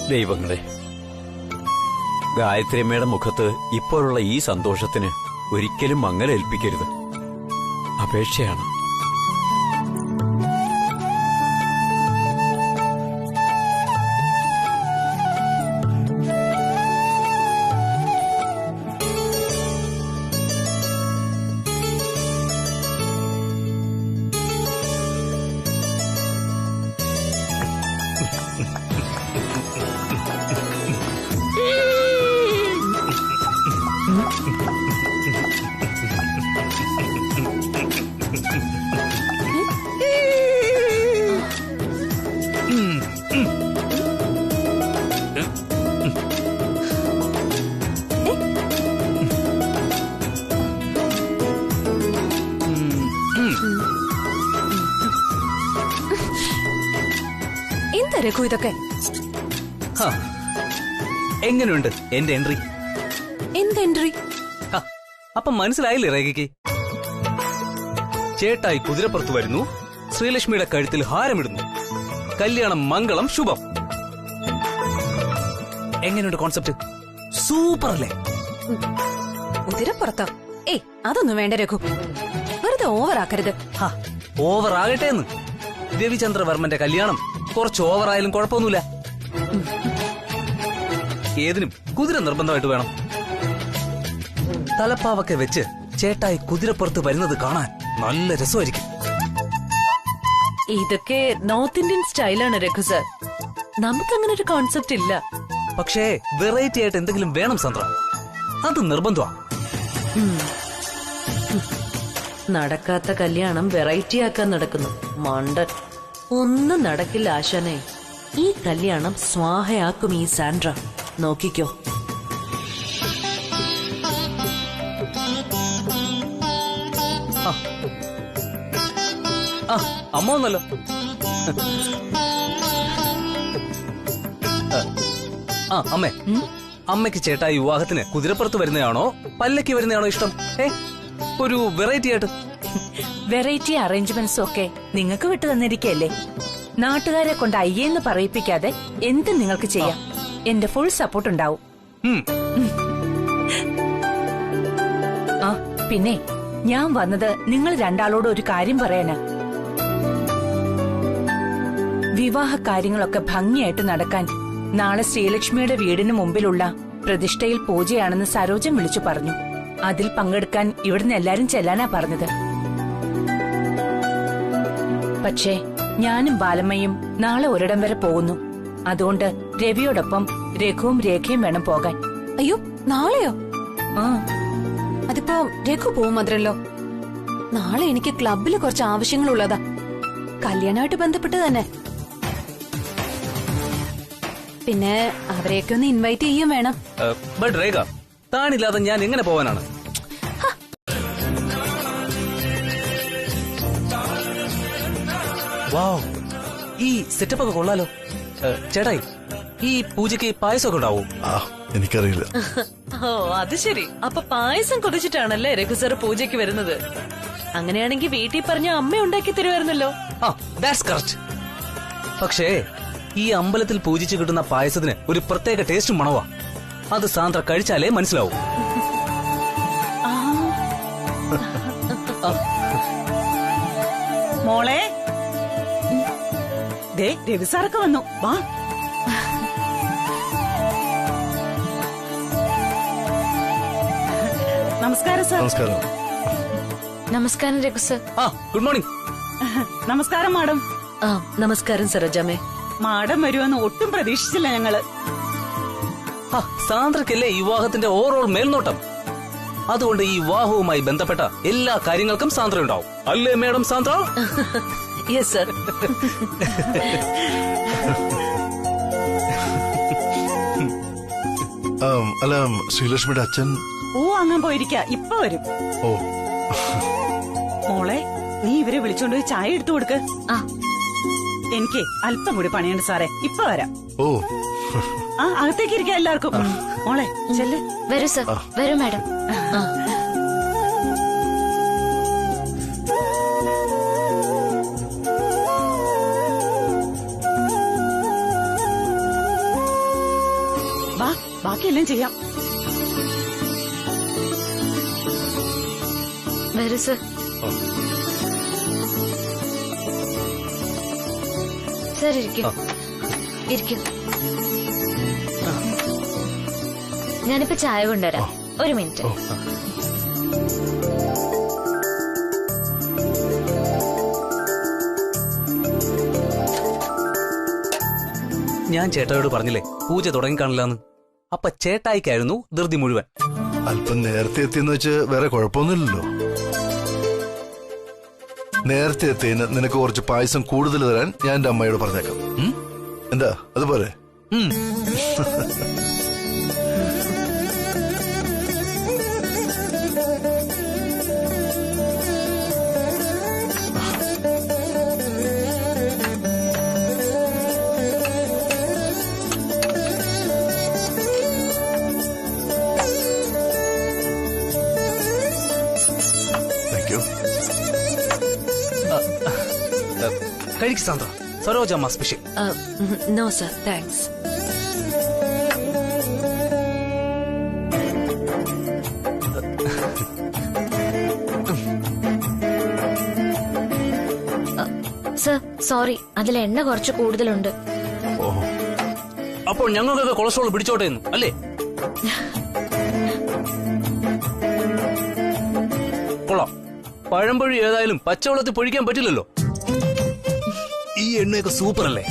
ദൈവങ്ങളെ, ഗായത്രിയമ്മയുടെ മുഖത്ത് ഇപ്പോഴുള്ള ഈ സന്തോഷത്തിന് ഒരിക്കലും മങ്ങലേൽപ്പിക്കരുത്. അപേക്ഷയാണ്. എന്താ രഘു ഇതൊക്കെ? എങ്ങനെയുണ്ട് എന്റെ എൻട്രി? എന്ത് എൻട്രി? അപ്പൊ മനസ്സിലായില്ലേ രേഖയ്ക്ക്? ചേട്ടായി കുതിരപ്പുറത്ത് വരുന്നു, ശ്രീലക്ഷ്മിയുടെ കഴുത്തിൽ ഹാരമിടുന്നു, കല്യാണം മംഗളം ശുഭം. എങ്ങനെയുണ്ട് കോൺസെപ്റ്റ്? സൂപ്പർ അല്ലേ? കുതിരപ്പുറത്തോ? ഏയ്, അതൊന്നും വേണ്ട രഘു. വെറുതെ ഓവറാക്കരുത്. ഓവർ ആകട്ടെ എന്ന്. രവിചന്ദ്രവർമ്മന്റെ കല്യാണം കുറച്ച് ഓവറായാലും കുഴപ്പമൊന്നുമില്ല. ഏതിനും കുതിര നിർബന്ധമായിട്ട് വേണം. തലപ്പാവൊക്കെ വെച്ച് ചേട്ടായി കുതിരപ്പുറത്ത് വരുന്നത് കാണാൻ നല്ല രസമായിരിക്കും. ഇതൊക്കെ നോർത്ത് ഇന്ത്യൻ സ്റ്റൈലാണ് രഘു സർ. നമുക്കങ്ങനെ ഒരു കോൺസെപ്റ്റ് ഇല്ല. പക്ഷേ വെറൈറ്റി ആയിട്ട് എന്തെങ്കിലും വേണം സന്ദ്ര. അത് നിർബന്ധമാണ്. നടക്കാത്ത കല്യാണം വെറൈറ്റി ആക്കാൻ നടക്കുന്നു. മണ്ടൻ. ഒന്നും നടക്കില്ല ആശാനെ. ഈ കല്യാണം സ്വാഹയാക്കും ഈ സാൻഡ്ര. നോക്കിക്കോ. അമ്മ ഒന്നല്ലോ. അമ്മേ, അമ്മയ്ക്ക് ചേട്ടായി വിവാഹത്തിന് കുതിരപ്പുറത്ത് വരുന്നതാണോ പല്ലക്ക് വരുന്നതാണോ ഇഷ്ടം? ഒരു വെറൈറ്റി ആയിട്ട്. വെറൈറ്റി അറേഞ്ച്മെന്റ്സും ഒക്കെ നിങ്ങൾക്ക് വിട്ടു തന്നിരിക്കല്ലേ. നാട്ടുകാരെ കൊണ്ട് അയ്യെന്ന് പറയിപ്പിക്കാതെ എന്തും നിങ്ങൾക്ക് ചെയ്യാം. എന്റെ ഫുൾ സപ്പോർട്ട് ഉണ്ടാവും. ആ പിന്നെ ഞാൻ വന്നത് നിങ്ങൾ രണ്ടാളോട് ഒരു കാര്യം പറയാനാ. വിവാഹ കാര്യങ്ങളൊക്കെ ഭംഗിയായിട്ട് നടക്കാൻ നാളെ ശ്രീലക്ഷ്മിയുടെ വീടിന് മുമ്പിലുള്ള പ്രതിഷ്ഠയിൽ പൂജയാണെന്ന് സരോജൻ വിളിച്ചു പറഞ്ഞു. അതിൽ പങ്കെടുക്കാൻ ഇവിടുന്ന് എല്ലാരും ചെല്ലാനാ പറഞ്ഞത്. പക്ഷേ ഞാനും ബാലമ്മയും നാളെ ഒരിടം വരെ പോകുന്നു. അതുകൊണ്ട് രവിയോടൊപ്പം രഘുവും രേഖയും വേണം പോകാൻ. അയ്യോ, നാളെയോ? അതിപ്പോ രഘു പോവും മാത്രല്ലോ. നാളെ എനിക്ക് ക്ലബിൽ കുറച്ച് ആവശ്യങ്ങളുള്ളതാ. കല്യാണമായിട്ട് ബന്ധപ്പെട്ട് തന്നെ. പിന്നെ അവരെയൊക്കെ ഒന്ന് ഇൻവൈറ്റ് ചെയ്യും വേണം. ബട്ട് രേഖ, താനില്ലാതെ ഞാൻ എങ്ങനെ പോവാനാണ്? വാവ്, ഈ സെറ്റപ്പ് ഒക്കെ കൊള്ളാലോ. ചേട്ടായി, ഈ പൂജയ്ക്ക് പായസമൊക്കെ ഉണ്ടാവും? എനിക്കറിയില്ല. ഓ, അത് ശരി. അപ്പൊ പായസം കൊതിച്ചിട്ടാണല്ലേ രഘു സർ പൂജയ്ക്ക് വരുന്നത്? അങ്ങനെയാണെങ്കിൽ വീട്ടിൽ പറഞ്ഞ അമ്മ ഉണ്ടാക്കി തരുമായിരുന്നല്ലോ. That's correct. പക്ഷേ ഈ അമ്പലത്തിൽ പൂജിച്ചു കിട്ടുന്ന പായസത്തിന് ഒരു പ്രത്യേക ടേസ്റ്റും മണവാ. അത് സാന്ദ്ര കഴിച്ചാലേ മനസ്സിലാവും. മോളെ, ദേ രവി സാറൊക്കെ വന്നു. വാ. നമസ്കാരം സാർ. നമസ്കാരം. നമസ്കാരം രഘു സർ. Good morning. നമസ്കാരം മാഡം. നമസ്കാരം സരോജാമേ. മാഡം വരുമെന്ന് ഒട്ടും പ്രതീക്ഷിച്ചില്ല ഞങ്ങള്. സാന്ദ്രക്കല്ലേ വിവാഹത്തിന്റെ ഓവറോൾ മേൽനോട്ടം. അതുകൊണ്ട് ഈ വിവാഹവുമായി ബന്ധപ്പെട്ട എല്ലാ കാര്യങ്ങൾക്കും സാന്ദ്ര ഉണ്ടാവും. അല്ലേ മേഡം സാന്ദ്ര? Yes sir. അല്ല, ശ്രീലക്ഷ്മിയുടെ അച്ഛൻ അങ്ങാൻ പോയിരിക്ക, ഇപ്പൊ വരും. ഓ മോളെ, നീ ഇവരെ വിളിച്ചോണ്ട് പോയി ചായ എടുത്തു കൊടുക്ക്. എനിക്ക് അല്പം കൂടി പണിയുണ്ട് സാറേ, ഇപ്പൊ വരാം. ഓ അകത്തേക്ക് ഇരിക്കാം എല്ലാവർക്കും. മോളെ ചെല്ല്. വരൂ സർ, വരൂ മാഡം. ബാക്കിയെല്ലാം ചെയ്യാം. വരൂ സർ. സർ ഇരിക്കും, ഇരിക്കും. ഞാനിപ്പോ ചായ കൊണ്ടുവരാം. ഒരു മിനിറ്റ്. ഞാൻ ചേട്ടായോട് പറഞ്ഞില്ലേ പൂജ തുടങ്ങിക്കാണില്ലാന്ന്. അപ്പൊ ചേട്ടായിക്കായിരുന്നു ധൃതി മുഴുവൻ. അല്പം നേരത്തെ എത്തിയെന്ന് വെച്ച് വേറെ കുഴപ്പമൊന്നുമില്ലല്ലോ. നേരത്തെ എത്തിയതിന് നിനക്ക് കുറച്ച് പായസം കൂടുതൽ തരാൻ ഞാൻ എന്റെ അമ്മയോട് പറഞ്ഞേക്കാം. എന്താ അതുപോലെ? കഴിക്ക് Sandra, Sarojamma special. No sir, thanks. Sir sorry, അതിൽ എണ്ണ കുറച്ച് കൂടുതലുണ്ട്. അപ്പോൾ ഞങ്ങൾക്കൊക്കെ കൊളസ്ട്രോൾ പിടിച്ചോട്ടെ അല്ലേ? കൊള്ളാം. പഴംപൊഴി ഏതായാലും പച്ചവെള്ളത്തിൽ പൊഴിക്കാൻ പറ്റില്ലല്ലോ. ഈ എണ്ണയൊക്കെ സൂപ്പർ അല്ലേ?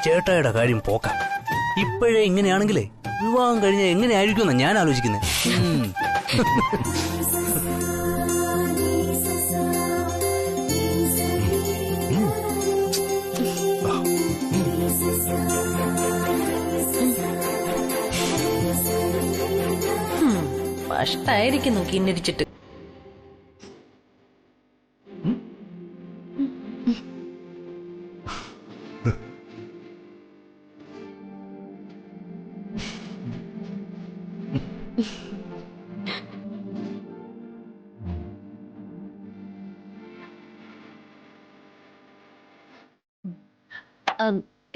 ചേട്ടായുടെ കാര്യം പോക്കാം. ഇപ്പോഴേ ഇങ്ങനെയാണെങ്കിലേ വിവാഹം കഴിഞ്ഞാൽ എങ്ങനെയായിരിക്കും ഞാൻ ആലോചിക്കുന്നത്. കഷ്ടായിരിക്കുന്നു കിന്നിരിച്ചിട്ട്.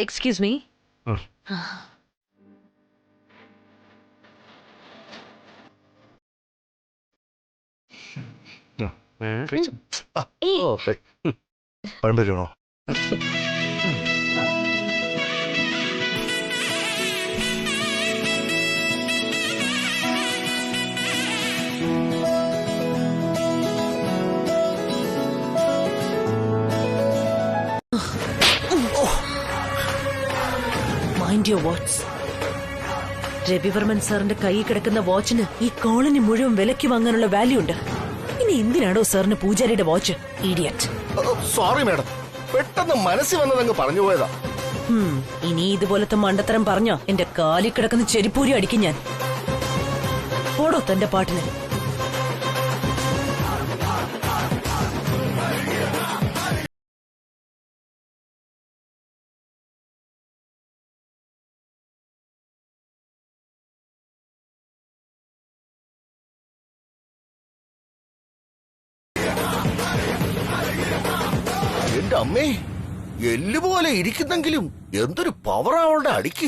Excuse me. പഴംപൊരിയാണോ? Mind your words. രവിവർമ്മൻ സാറിന്റെ കൈ കിടക്കുന്ന വാച്ചിന് ഈ കോളനി മുഴുവൻ വിലയ്ക്ക് വാങ്ങാനുള്ള വാല്യൂ ഉണ്ട്. ഇനി എന്തിനാണോ സാറിന് പൂജാരിയുടെ വാച്ച്? ഇഡിയറ്റ്. സോറി മാഡം, പെട്ടെന്ന് മനസ്സിൽ വന്നതങ്ങ് പറഞ്ഞു പോയതാ. ഇനി ഇതുപോലത്തെ മണ്ടത്തരം പറഞ്ഞ എന്റെ കാലിൽ കിടക്കുന്ന ചെരിപ്പൂരി അടിക്കും ഞാൻ. പോടോ തന്റെ പാട്ടിന്. എന്റെ അമ്മേ, എല്ലുപോലെ ഇരിക്കുന്നെങ്കിലും എന്തൊരു പവർ അവളുടെ അടിക്ക്.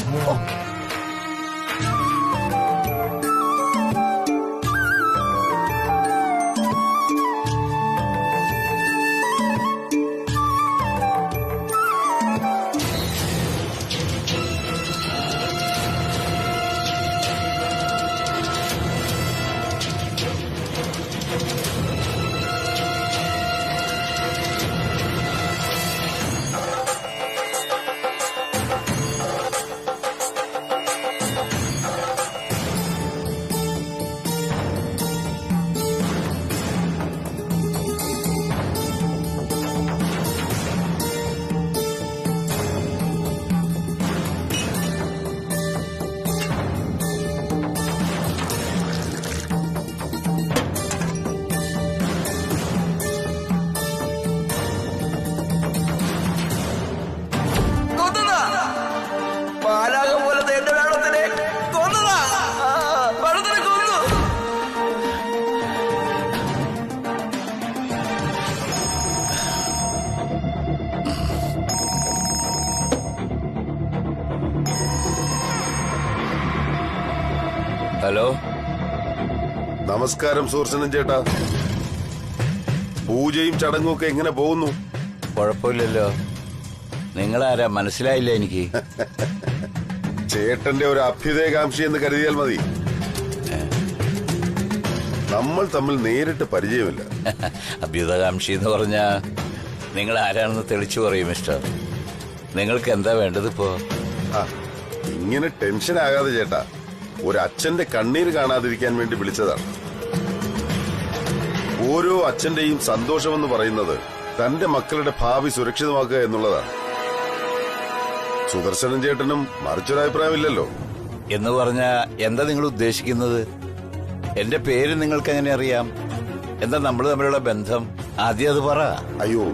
ഹലോ. നമസ്കാരം സുദർശനൻ ചേട്ടാ. പൂജയും ചടങ്ങും ഒക്കെ എങ്ങനെ പോകുന്നു? കുഴപ്പമില്ലല്ലോ. നിങ്ങളാരാ മനസ്സിലായില്ല എനിക്ക്. ചേട്ടന്റെ ഒരു അഭ്യുദയകാംക്ഷി എന്ന് കരുതിയാൽ മതി. നമ്മൾ തമ്മിൽ നേരിട്ട് പരിചയമില്ല. അഭ്യുദയകാംക്ഷി എന്ന് പറഞ്ഞാ നിങ്ങൾ ആരാണെന്ന് തെളിച്ചു പറയും മിസ്റ്റർ. നിങ്ങൾക്ക് എന്താ വേണ്ടത് ഇപ്പോ? ഇങ്ങനെ ടെൻഷൻ ആകാതെ ചേട്ടാ, ഒരു അച്ഛന്റെ കണ്ണീര് കാണാതിരിക്കാൻ വേണ്ടി വിളിച്ചതാണ്. ഓരോ അച്ഛന്റെയും സന്തോഷമെന്ന് പറയുന്നത് തന്റെ മക്കളുടെ ഭാവി സുരക്ഷിതമാക്കുക എന്നുള്ളതാണ്. സുദർശനൻ ചേട്ടനും മറിച്ചൊരഭിപ്രായമില്ലല്ലോ. എന്ന് പറഞ്ഞാ എന്താ നിങ്ങൾ ഉദ്ദേശിക്കുന്നത്? എന്റെ പേര് നിങ്ങൾക്ക് എങ്ങനെ അറിയാം? എന്താ നമ്മൾ തമ്മിലുള്ള ബന്ധം? ആദ്യം അത് പറ. അയ്യോ,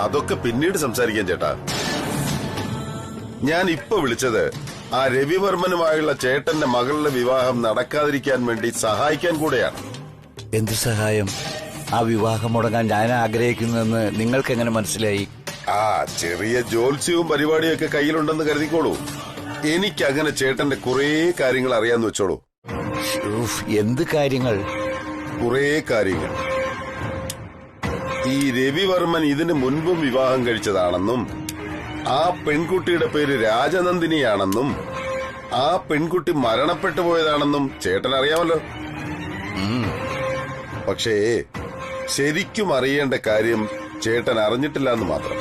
അതൊക്കെ പിന്നീട് സംസാരിക്കാൻ ചേട്ടാ. ഞാൻ ഇപ്പൊ വിളിച്ചത് ആ രവിവർമ്മനുമായുള്ള ചേട്ടന്റെ മകളുടെ വിവാഹം നടക്കാതിരിക്കാൻ വേണ്ടി സഹായിക്കാൻ കൂടെയാണ്. എന്ത് സഹായം? ആ വിവാഹം മുടങ്ങാൻ ഞാൻ ആഗ്രഹിക്കുന്നെന്ന് നിങ്ങൾക്ക് എങ്ങനെ മനസ്സിലായി? ചെറിയ ജോത്സ്യവും പരിപാടിയൊക്കെ കയ്യിലുണ്ടെന്ന് കരുതിക്കോളൂ. എനിക്കങ്ങനെ ചേട്ടന്റെ കുറേ കാര്യങ്ങൾ അറിയാന്ന് വെച്ചോളൂ. എന്ത് കാര്യങ്ങൾ? കുറേ കാര്യങ്ങൾ. ഈ രവിവർമ്മൻ ഇതിനു മുൻപും വിവാഹം കഴിച്ചതാണെന്നും ആ പെൺകുട്ടിയുടെ പേര് രാജനന്ദിനിയാണെന്നും ആ പെൺകുട്ടി മരണപ്പെട്ടു പോയതാണെന്നും ചേട്ടൻ അറിയാമല്ലോ. പക്ഷേ ശരിക്കും അറിയേണ്ട കാര്യം ചേട്ടൻ അറിഞ്ഞിട്ടില്ല എന്ന് മാത്രം.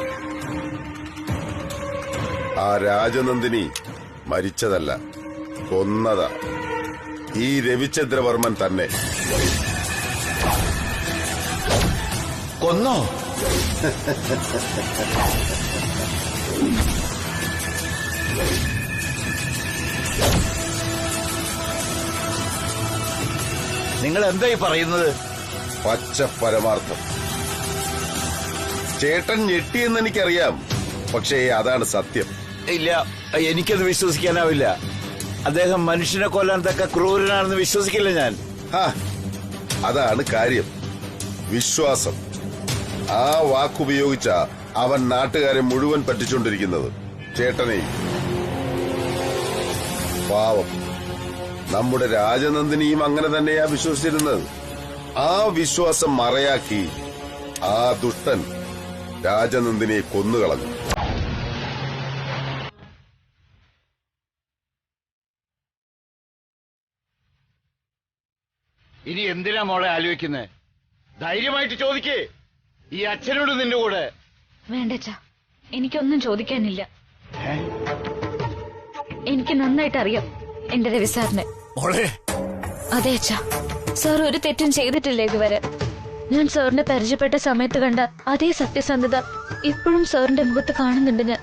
ആ രാജനന്ദിനി മരിച്ചതല്ല, കൊന്നതാ ഈ രവിചന്ദ്രവർമ്മൻ തന്നെ. കൊന്നോ? നിങ്ങൾ എന്തായി പറയുന്നത്? പച്ച പരമാർത്ഥം. ചേട്ടൻ ഞെട്ടിയെന്ന് എനിക്കറിയാം, പക്ഷേ അതാണ് സത്യം. ഇല്ല, എനിക്കത് വിശ്വസിക്കാനാവില്ല. അദ്ദേഹം മനുഷ്യനെ കൊല്ലാൻ തക്ക ക്രൂരനാണെന്ന് വിശ്വസിക്കില്ല ഞാൻ. അതാണ് കാര്യം, വിശ്വാസം. ആ വാക്കുപയോഗിച്ച അവൻ നാട്ടുകാരെ മുഴുവൻ പറ്റിച്ചുകൊണ്ടിരിക്കുന്നത്, ചേട്ടനെയും. പാവം, നമ്മുടെ രാജനന്ദിനിയും അങ്ങനെ തന്നെയാ വിശ്വസിച്ചിരുന്നത്. ആ വിശ്വാസം മറയാക്കി ആ ദുഷ്ടൻ രാജനന്ദിനിയെ കൊന്നുകളഞ്ഞു. ഇനി എന്തിനാ മോളെ ആലോചിക്കുന്നത്? ധൈര്യമായിട്ട് ചോദിക്കേ. ഈ അച്ഛനോട് നിന്റെ കൂടെ. വേണ്ടച്ചാ, എനിക്കൊന്നും ചോദിക്കാനില്ല. എനിക്ക് നന്നായിട്ട് അറിയാം എന്റെ രവി സാറിനെ. അതെ അച്ഛാ, സാർ ഒരു തെറ്റും ചെയ്തിട്ടില്ല ഇതുവരെ. ഞാൻ സാറിനെ പരിചയപ്പെട്ട സമയത്ത് കണ്ട അതേ സത്യസന്ധത ഇപ്പോഴും സാറിന്റെ മുഖത്ത് കാണുന്നുണ്ട് ഞാൻ.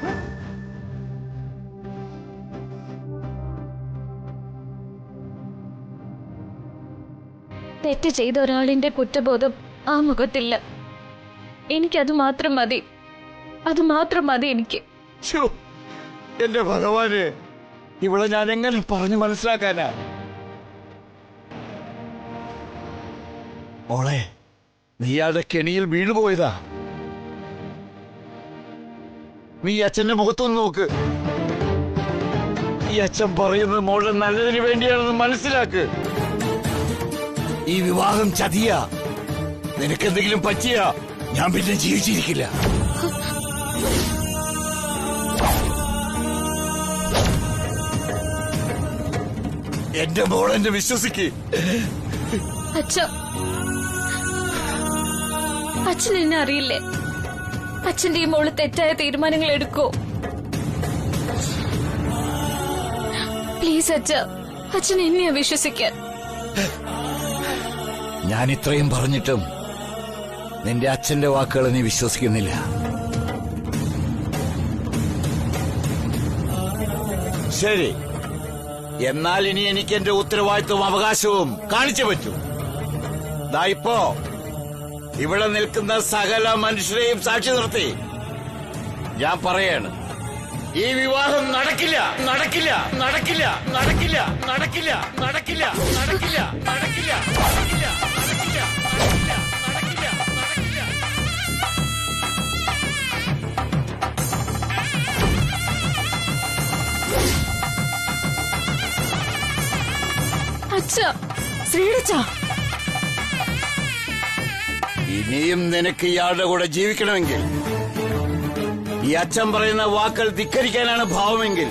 തെറ്റ് ചെയ്ത ഒരാളിന്റെ കുറ്റബോധം ആ മുഖത്തില്ല. എനിക്കത് മാത്രം മതി, അത് മാത്രം മതി എനിക്ക്. എന്റെ ഭഗവാന്, ഇവിടെ ഞാൻ എങ്ങനെ പറഞ്ഞു മനസ്സിലാക്കാനാ? മോളെ, നീയാളുടെ കെണിയിൽ വീണുപോയതാ. നീ അച്ഛന്റെ മുഖത്തൊന്ന് നോക്ക്. ഈ അച്ഛൻ പറയുന്നത് മോളുടെ നല്ലതിന് വേണ്ടിയാണെന്ന് മനസ്സിലാക്ക്. ഈ വിവാഹം ചതിയാ. നിനക്കെന്തെങ്കിലും പറ്റിയാ ഞാൻ പിന്നെ ജീവിച്ചിരിക്കില്ല. എന്റെ മോളെന്നെ വിശ്വസിക്ക്. അച്ഛൻ എന്നെ അറിയില്ലേ? അച്ഛന്റെ ഈ മോള് തെറ്റായ തീരുമാനങ്ങൾ എടുക്കോ? പ്ലീസ് അച്ഛൻ എന്നെയാ വിശ്വസിക്കാൻ. ഞാൻ ഇത്രയും പറഞ്ഞിട്ടും നിന്റെ അച്ഛന്റെ വാക്കുകൾ നീ വിശ്വസിക്കുന്നില്ല. ശരി, എന്നാൽ ഇനി എനിക്ക് എന്റെ ഉത്തരവാദിത്വവും അവകാശവും കാണിച്ചു പറ്റൂ. ദാ ഇപ്പോ ഇവിടെ നിൽക്കുന്ന സകല മനുഷ്യരെയും സാക്ഷി നിർത്തി ഞാൻ പറയാണ്, ഈ വിവാഹം നടക്കില്ല, നടക്കില്ല, നടക്കില്ല, നടക്കില്ല, നടക്കില്ല, നടക്കില്ല, നടക്കില്ല, നടക്കില്ല, നടക്കില്ല, നടക്കില്ല, നടക്കില്ല, നടക്കില്ല, നടക്കില്ല. അച്ഛാ. ശ്രീടച്ച, ഇനിയും നിനക്ക് ഇയാളുടെ കൂടെ ജീവിക്കണമെങ്കിൽ, ഈ അച്ഛൻ പറയുന്ന വാക്കുകൾ ധിക്കരിക്കാനാണ് ഭാവമെങ്കിൽ,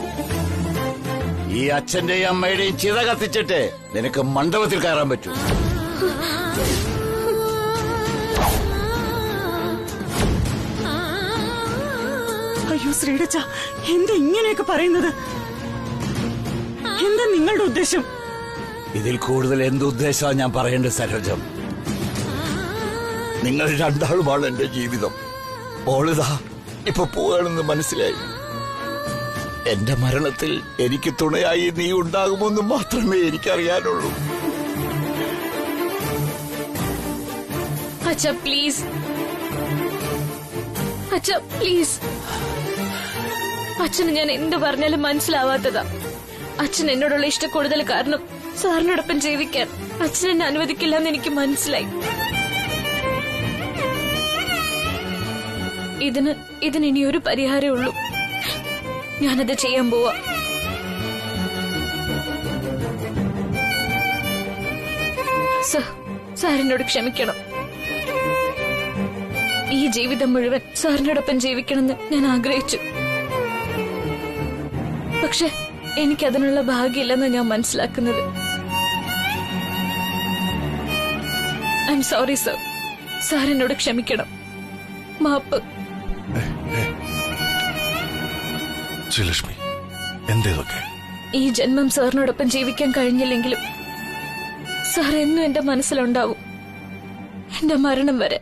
ഈ അച്ഛന്റെയും അമ്മയുടെയും ചിത കത്തിച്ചിട്ട് നിനക്ക് മണ്ഡപത്തിൽ കയറാൻ പറ്റൂ. അയ്യോ ശ്രീടച്ച, എന്താ ഇങ്ങനെയൊക്കെ പറയുന്നത്? എന്താ നിങ്ങളുടെ ഉദ്ദേശം? ഇതിൽ കൂടുതൽ എന്തുദ്ദേശമാണ് ഞാൻ പറയേണ്ടത് സരോജം? നിങ്ങൾ രണ്ടാളുമാണ് എന്റെ ജീവിതം. മോളിതാ ഇപ്പൊ പോവാണെന്ന് മനസ്സിലായി. എന്റെ മരണത്തിൽ എനിക്ക് തുണയായി നീ ഉണ്ടാകുമെന്ന് മാത്രമേ എനിക്കറിയാനുള്ളൂ. അച്ഛാ പ്ലീസ്, അച്ഛാ പ്ലീസ്. അച്ഛന് ഞാൻ എന്ത് പറഞ്ഞാലും മനസ്സിലാവാത്തതാ. അച്ഛൻ എന്നോടുള്ള ഇഷ്ടക്കൂടുതൽ കാരണം സാറിനോടൊപ്പം ജീവിക്കാൻ അച്ഛൻ എന്നെ അനുവദിക്കില്ല എന്ന് എനിക്ക് മനസ്സിലായി. ഇതിന് ഇനിയൊരു പരിഹാരമേ ഉള്ളൂ. ഞാനത് ചെയ്യാൻ പോവാ. സാറിനോട് ക്ഷമിക്കണം. ഈ ജീവിതം മുഴുവൻ സാറിനോടൊപ്പം ജീവിക്കണമെന്ന് ഞാൻ ആഗ്രഹിച്ചു. പക്ഷെ എനിക്കതിനുള്ള ഭാഗ്യമില്ലെന്ന് ഞാൻ മനസ്സിലാക്കുന്നത്. I am sorry sir. സാറിനോട് ക്ഷമിക്കണം. മാപ്പ്. ശ്രീലക്ഷ്മി, എന്തേതൊക്കെ? ഈ ജന്മം സാറിനോടൊപ്പം ജീവിക്കാൻ കഴിഞ്ഞില്ലെങ്കിലും സാർ എന്നും എന്റെ മനസ്സിലുണ്ടാവും, എന്റെ മരണം വരെ.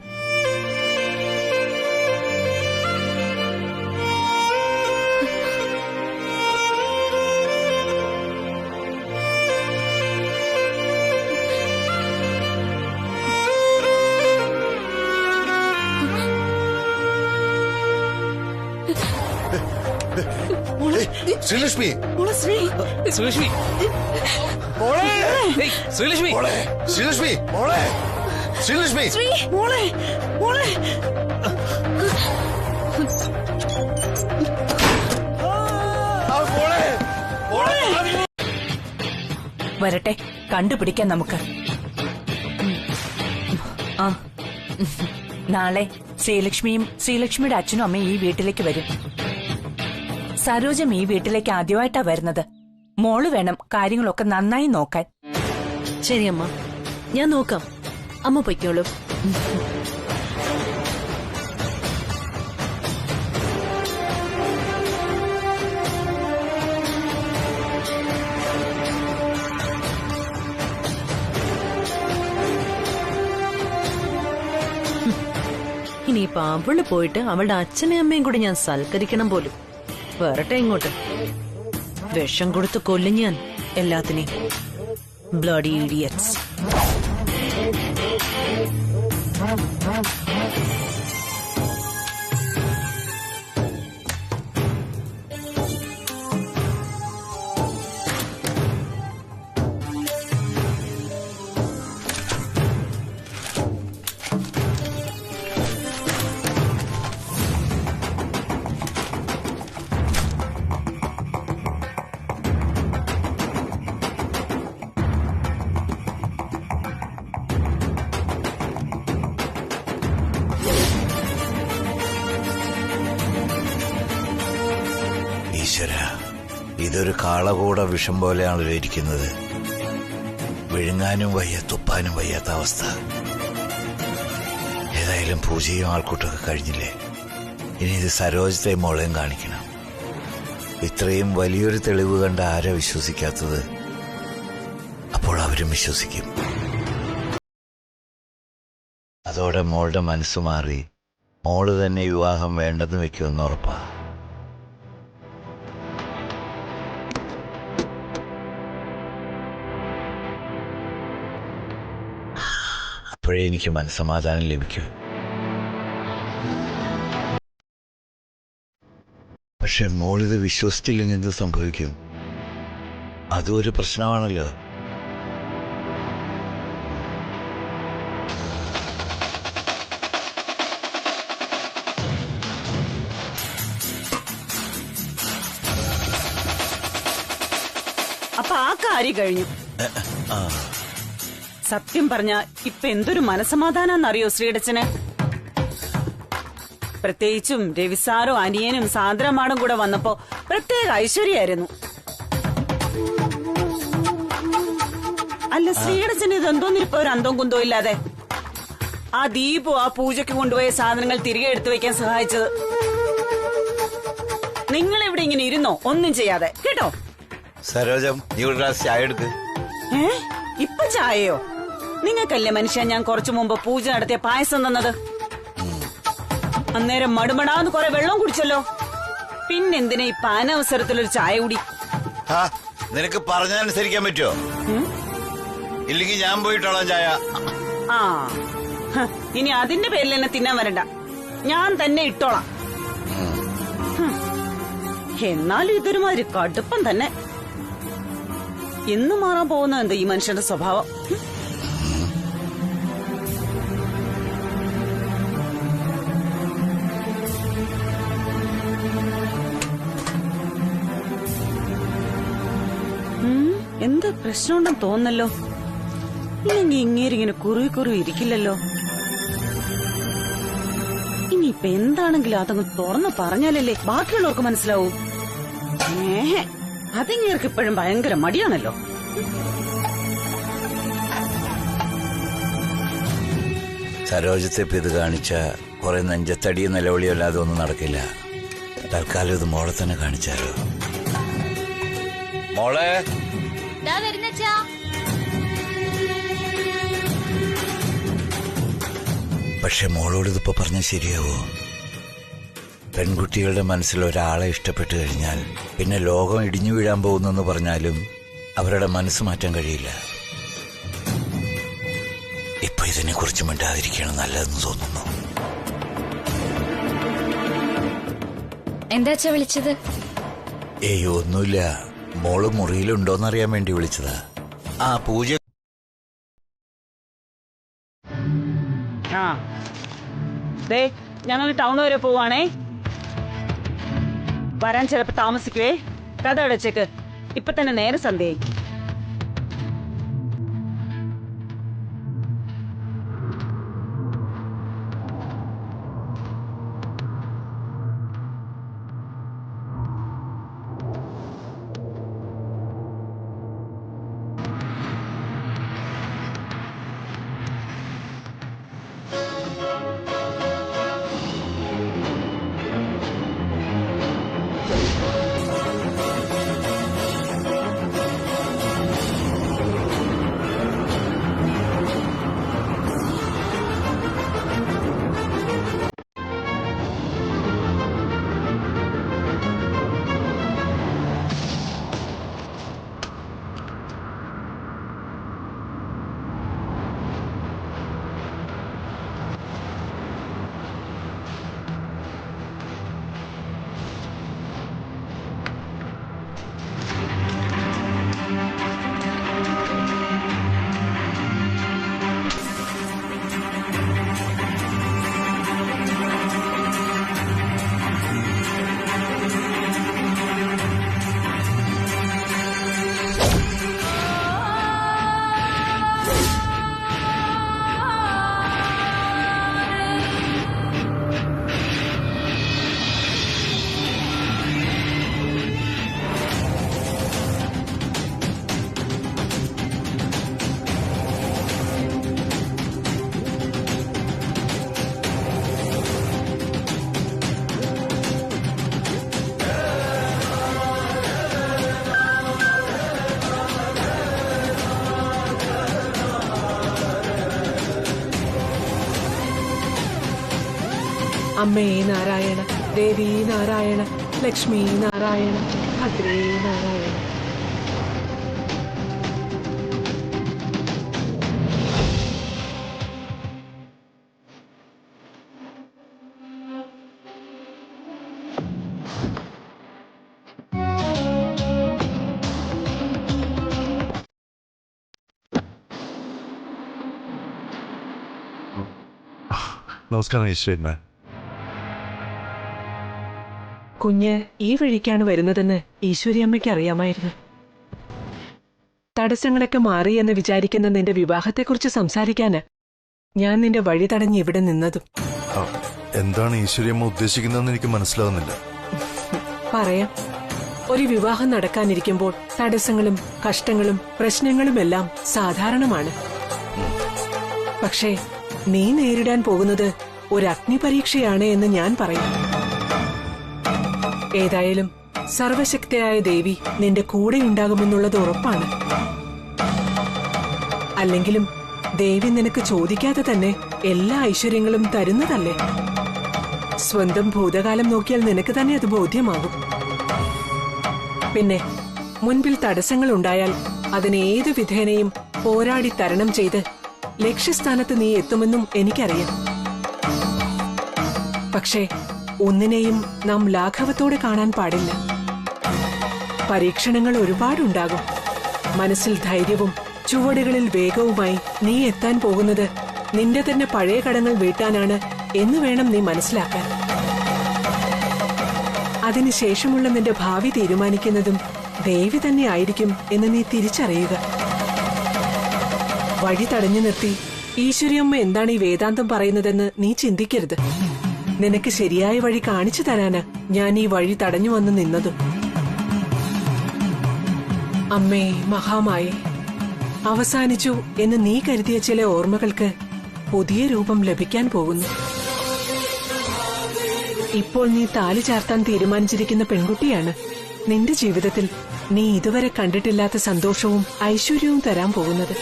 ശ്രീലക്ഷ്മി, ശ്രീലക്ഷ്മി, ശ്രീലക്ഷ്മി, ശ്രീലക്ഷ്മി, ശ്രീലക്ഷ്മി, വരട്ടെ, കണ്ടുപിടിക്കാൻ നമുക്ക്. ആ, നാളെ ശ്രീലക്ഷ്മിയുടെ അച്ഛനും അമ്മയും ഈ വീട്ടിലേക്ക് വരും. സരോജം ഈ വീട്ടിലേക്ക് ആദ്യമായിട്ടാ വരുന്നത്. മോള് വേണം കാര്യങ്ങളൊക്കെ നന്നായി നോക്കാൻ. ശരി അമ്മ, ഞാൻ നോക്കാം. അമ്മ പൊയ്ക്കോളൂ. ഇനിയിപ്പൊ അവള് പോയിട്ട് അവളുടെ അച്ഛനെയും അമ്മയും കൂടി ഞാൻ സൽക്കരിക്കണം പോലും. വരട്ടെ ഇങ്ങോട്ട്. വിഷം കൊടുത്ത് കൊല്ലും ഞാൻ എല്ലാത്തിനെയും. Bloody idiots. ഇതൊരു കാളകൂട വിഷം പോലെയാണല്ലോ ഇരിക്കുന്നത്. വിഴുങ്ങാനും വയ്യ, തുപ്പാനും വയ്യാത്ത അവസ്ഥ. ഏതായാലും പൂജയും ആൾക്കൂട്ടൊക്കെ കഴിഞ്ഞില്ലേ? ഇനി ഇത് സരോജത്തെ മോളെയും കാണിക്കണം. ഇത്രയും വലിയൊരു തെളിവ് കണ്ട് ആരാ വിശ്വസിക്കാത്തത്? അപ്പോൾ അവരും വിശ്വസിക്കും. അതോടെ മോളുടെ മനസ്സ് മാറി മോള് തന്നെ വിവാഹം വേണ്ടെന്ന് വെക്കുമെന്ന് ഉറപ്പാ. അപ്പോഴേ എനിക്ക് മനസ്സമാധാനം ലഭിക്കും. പക്ഷെ മോളിത് വിശ്വസിച്ചില്ലെങ്കിൽ എന്ത് സംഭവിക്കും? അതും ഒരു പ്രശ്നമാണല്ലോ. അപ്പൊ ആ കാര്യം കഴിഞ്ഞു. സത്യം പറഞ്ഞ ഇപ്പൊ എന്തൊരു മനസമാധാനാന്നറിയോ ശ്രീടച്ചന്? പ്രത്യേകിച്ചും രവിസാറും അനിയനും സാന്ദ്രമാടും കൂടെ വന്നപ്പോ പ്രത്യേക ഐശ്വര്യായിരുന്നു. അല്ല ശ്രീടച്ചന് ഇതെന്തോന്നിരിപ്പോ ഒരു അന്തവും കുന്തവും ഇല്ലാതെ? ആ ദീപു ആ പൂജയ്ക്ക് കൊണ്ടുപോയ സാധനങ്ങൾ തിരികെ എടുത്തു വെക്കാൻ സഹായിച്ചത്. നിങ്ങൾ ഇവിടെ ഇങ്ങനെ ഇരുന്നോ ഒന്നും ചെയ്യാതെ, കേട്ടോ? സരോജം, നീ ഒരു ഗ്ലാസ് ചായ എടുക്ക്. ഇപ്പൊ ചായയോ? നിങ്ങൾക്കല്ലേ മനുഷ്യ ഞാൻ കുറച്ചു മുമ്പ് പൂജ നടത്തിയ പായസം തന്നത്? അന്നേരം മടുമടാന്ന് കുറെ വെള്ളം കുടിച്ചല്ലോ. പിന്നെന്തിനാ ഈ പാനവസരത്തിലൊരു ചായ കുടി? നിനക്ക് പറഞ്ഞനുസരിക്കാൻ പറ്റുമോ? ഇല്ലെങ്കിൽ ഞാൻ പോയിട്ടോളാം ചായ. ആ ഇനി അതിന്റെ പേരിൽ എന്നെ തിന്നാൻ വരണ്ട, ഞാൻ തന്നെ ഇട്ടോളാം. എന്നാലും ഇതൊരുമാതിരി കടുപ്പം തന്നെ. എന്ന് മാറാൻ പോകുന്ന എന്താ ഈ മനുഷ്യന്റെ സ്വഭാവം? എന്താ പ്രശ്നമുണ്ടെന്ന് തോന്നല്ലോ. ഇല്ലെങ്കിൽ ഇങ്ങേരിങ്ങനെ കുറുകി ഇരിക്കില്ലല്ലോ. ഇനിയിപ്പൊ എന്താണെങ്കിലും അതങ്ങ് തുറന്നു പറഞ്ഞാലല്ലേ ബാക്കിയുള്ളവർക്ക് മനസ്സിലാവൂ. അതിങ്ങേർക്ക് ഇപ്പോഴും ഭയങ്കര മടിയാണല്ലോ. സരോജത്തെ ഇപ്പൊ ഇത് കാണിച്ച കുറെ നെഞ്ചത്തടിയും നിലവിളിയോ അല്ലാതെ ഒന്നും നടക്കില്ല. തൽക്കാലം ഇത് മോളെ തന്നെ കാണിച്ചാലോ? മോളെ പക്ഷെ മോളോട് ഇതിപ്പോ പറഞ്ഞാൽ ശരിയാവോ? പെൺകുട്ടികളുടെ മനസ്സിൽ ഒരാളെ ഇഷ്ടപ്പെട്ടു കഴിഞ്ഞാൽ പിന്നെ ലോകം ഇടിഞ്ഞു വീഴാൻ പോകുന്നെന്ന് പറഞ്ഞാലും അവരുടെ മനസ്സ് മാറ്റാൻ കഴിയില്ല. ഇപ്പൊ ഇതിനെ കുറിച്ച് മിണ്ടാതിരിക്കുകയാണ് നല്ലതെന്ന് തോന്നുന്നു. എന്താ വിളിച്ചത്? ഏയ് ഒന്നുമില്ല, മോള് മുറിയിലുണ്ടോന്നറിയാൻ വേണ്ടി വിളിച്ചതാ. ആ പൂജ ഞങ്ങൾ ടൗൺ വരെ പോവാണേ. വരാൻ ചിലപ്പോ താമസിക്കുവേ. കഥ അടച്ചേക്ക്, ഇപ്പൊ തന്നെ നേരെ സന്ധ്യയായി. അമ്മേ നാരായണ, ദേവി നാരായണ, ലക്ഷ്മി നാരായണ, ഭദ്രേ നാരായണ. നമസ്കാരം ഈശ്വരന്. കുഞ്ഞ് ഈ വഴിക്കാണ് വരുന്നതെന്ന് ഈശ്വരി അമ്മയ്ക്ക് അറിയാമായിരുന്നു. തടസ്സങ്ങളൊക്കെ മാറി എന്ന് വിചാരിക്കുന്ന നിന്റെ വിവാഹത്തെക്കുറിച്ച് സംസാരിക്കാന് ഞാൻ നിന്റെ വഴി തടഞ്ഞ് ഇവിടെ നിന്നതും. എന്താണ് ഈശ്വരിയമ്മ ഉദ്ദേശിക്കുന്നതെന്ന് എനിക്ക് മനസ്സിലാകുന്നില്ല. പറയാം. ഒരു വിവാഹം നടക്കാനിരിക്കുമ്പോൾ തടസ്സങ്ങളും കഷ്ടങ്ങളും പ്രശ്നങ്ങളുമെല്ലാം സാധാരണമാണ്. പക്ഷേ നീ നേരിടാൻ പോകുന്നത് ഒരു അഗ്നിപരീക്ഷയാണ് എന്ന് ഞാൻ പറയും. ഏതായാലും സർവശക്തയായ ദേവി നിന്റെ കൂടെയുണ്ടാകുമെന്നുള്ളത് ഉറപ്പാണ്. അല്ലെങ്കിലും ദേവി നിനക്ക് ചോദിക്കാതെ തന്നെ എല്ലാ ഐശ്വര്യങ്ങളും തരുന്നതല്ലേ? സ്വന്തം ഭൂതകാലം നോക്കിയാൽ നിനക്ക് തന്നെ അത് ബോധ്യമാകും. പിന്നെ മുൻപിൽ തടസ്സങ്ങൾ ഉണ്ടായാൽ അതിനെ ഏതു വിധേനയും പോരാടി തരണം ചെയ്ത് ലക്ഷ്യസ്ഥാനത്ത് നീ എത്തുമെന്നും എനിക്കറിയാം. പക്ഷേ ഒന്നിനെയും നാം ലാഘവത്തോടെ കാണാൻ പാടില്ല. പരീക്ഷണങ്ങൾ ഒരുപാടുണ്ടാകും. മനസ്സിൽ ധൈര്യവും ചുവടുകളിൽ വേഗവുമായി നീ എത്താൻ പോകുന്നത് നിന്റെ തന്നെ പഴയ കടങ്ങൾ വീട്ടാനാണ് എന്ന് വേണം നീ മനസ്സിലാക്കാൻ. അതിനുശേഷമുള്ള നിന്റെ ഭാവി തീരുമാനിക്കുന്നതും ദേവി തന്നെ ആയിരിക്കും എന്ന് നീ തിരിച്ചറിയുക. വഴി തടഞ്ഞു നിർത്തി ഈശ്വരിയമ്മ എന്താണ് ഈ വേദാന്തം പറയുന്നതെന്ന് നീ ചിന്തിക്കരുത്. നിനക്ക് ശരിയായ വഴി കാണിച്ചു തരാന് ഞാൻ ഈ വഴി തടഞ്ഞു വന്ന് നിന്നതും. അമ്മേ മഹാമായേ, അവസാനിച്ചു എന്ന് നീ കരുതിയ ചില ഓർമ്മകൾക്ക് പുതിയ രൂപം ലഭിക്കാൻ പോകുന്നു. ഇപ്പോൾ നീ താലി ചാർത്താൻ തീരുമാനിച്ചിരിക്കുന്ന പെൺകുട്ടിയാണ് നിന്റെ ജീവിതത്തിൽ നീ ഇതുവരെ കണ്ടിട്ടില്ലാത്ത സന്തോഷവും ഐശ്വര്യവും തരാൻ പോകുന്നത്.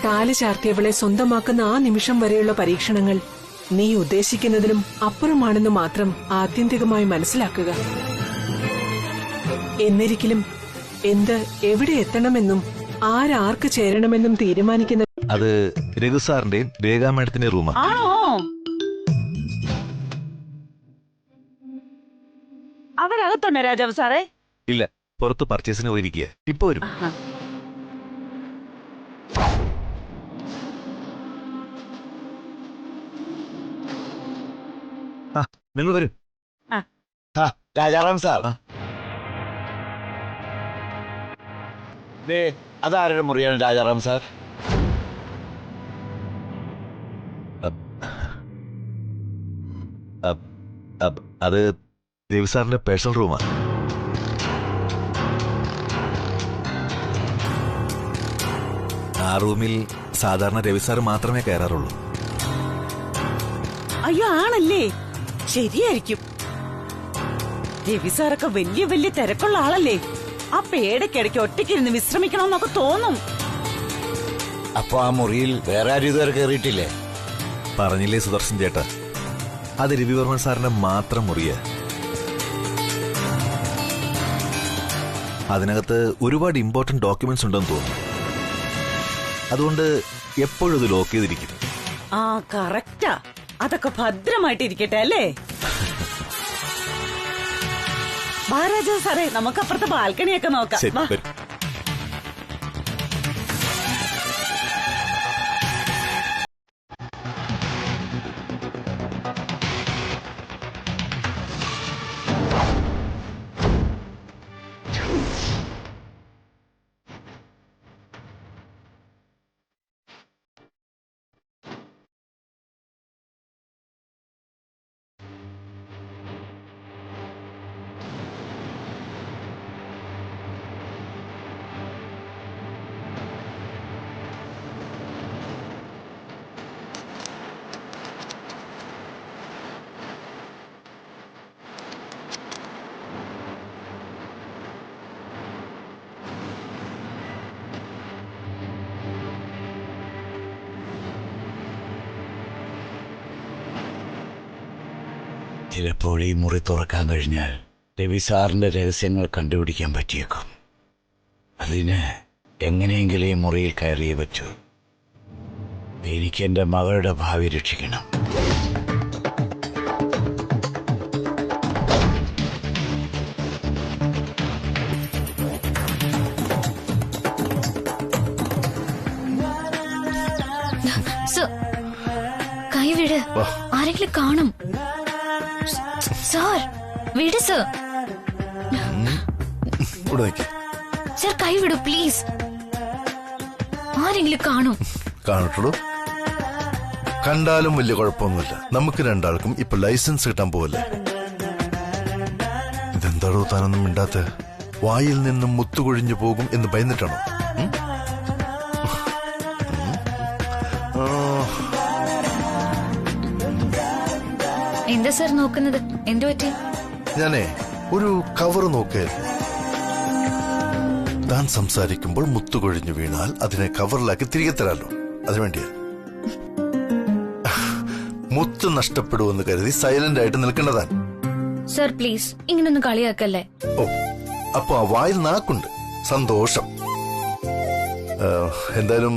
താലി ചാർത്തിയവളെ സ്വന്തമാക്കുന്ന ആ നിമിഷം വരെയുള്ള പരീക്ഷണങ്ങൾ നീ ഉദ്ദേശിക്കുന്നതിനും അപ്പുറമാണെന്ന് മാത്രം ആത്യന്തികമായി മനസ്സിലാക്കുക. എന്നിരിക്കലും എന്ത് എവിടെ എത്തണമെന്നും ആരാർക്ക് ചേരണമെന്നും തീരുമാനിക്കുന്ന അത് രഘു സാറിന്റെയും രേഖാ മാഡത്തിന്റെ റൂമാണ്. അവരകത്തുണ്ടോ രാജാവ് സാറേ? ഇല്ല, പുറത്ത് പർച്ചേസിന് പോയിരിക്കുക. ഇപ്പൊ വരും. നിങ്ങൾ വരും. രാജാറാം സാർ, അതാരുടെ മുറിയാണ് രാജാറാം സാർ? അത് രവി സാറിന്റെ പേഴ്സണൽ റൂമാണ്. ആ റൂമിൽ സാധാരണ രവി സാർ മാത്രമേ കയറാറുള്ളൂ. അയ്യോ ആണല്ലേ? ശരിയായിരിക്കും. രവി സാറൊക്കെ വലിയ വലിയ തിരക്കുള്ള ആളല്ലേ? ആ പേടയ്ക്കിടയ്ക്ക് ഒറ്റയ്ക്കിരുന്ന് വിശ്രമിക്കണമെന്നൊക്കെ തോന്നും. അപ്പൊ ആ മുറിയിൽ വേറെ ആരും ഇതുവരെ കയറിയിട്ടില്ലേ? പറഞ്ഞില്ലേ സുദർശൻ ചേട്ടാ, അത് രവിവർമ്മൻ സാറിന്റെ മാത്രം മുറിയാ. അതിനകത്ത് ഒരുപാട് ഇമ്പോർട്ടന്റ് ഡോക്യുമെന്റ്സ് ഉണ്ടെന്ന് തോന്നുന്നു. അതുകൊണ്ട് എപ്പോഴും ഇത് ലോക്ക് ചെയ്തിരിക്കും. ആ കറക്റ്റാ. അതൊക്കെ ഭദ്രമായിട്ടിരിക്കട്ടെ അല്ലേ? മഹാരാജാ സാറേ, നമുക്ക് അപ്പുറത്തെ ബാൽക്കണിയൊക്കെ നോക്കാം. ചിലപ്പോൾ ഈ മുറി തുറക്കാൻ കഴിഞ്ഞാൽ രവി സാറിന്റെ രഹസ്യങ്ങൾ കണ്ടുപിടിക്കാൻ പറ്റിയേക്കും. അതിന് എങ്ങനെയെങ്കിലും ഈ മുറിയിൽ കയറിയേ പറ്റൂ. എനിക്ക് എന്റെ മകളുടെ ഭാവി രക്ഷിക്കണം. കൈവിട്, ആരെങ്കിലും കാണും. സാർ വിട്. സർ കൈവിടൂ പ്ലീസ്. ആരെങ്കിലും കാണും. കാണട്ടുള്ളൂ. കണ്ടാലും വലിയ കുഴപ്പമൊന്നുമില്ല. നമുക്ക് രണ്ടാൾക്കും ഇപ്പൊ ലൈസൻസ് കിട്ടാൻ പോവല്ലേ. ഇതെന്താടോ താനൊന്നും മിണ്ടാത്ത? വായിൽ നിന്നും മുത്തുകൊഴിഞ്ഞു പോകും എന്ന് ഭയന്നിട്ടാണോ? എന്താ സർ നോക്കുന്നത്? എന്തു പറ്റി? ഞാനേ ഒരു കവർ നോക്കിയായിരുന്നു. താൻ സംസാരിക്കുമ്പോൾ മുത്തുകൊഴിഞ്ഞു വീണാൽ അതിനെ കവറിലാക്കി തിരികെ തരാലോ, അതിനുവേണ്ടിയാ. മുത്ത് നഷ്ടപ്പെടുമെന്ന് കരുതി സൈലന്റ് ആയിട്ട് നിൽക്കേണ്ടതാൻ. സർ പ്ലീസ് ഇങ്ങനൊന്നും കളിയാക്കല്ലേ. ഓ, അപ്പൊ ആ വായിൽ നാക്കുണ്ട്. സന്തോഷം. എന്തായാലും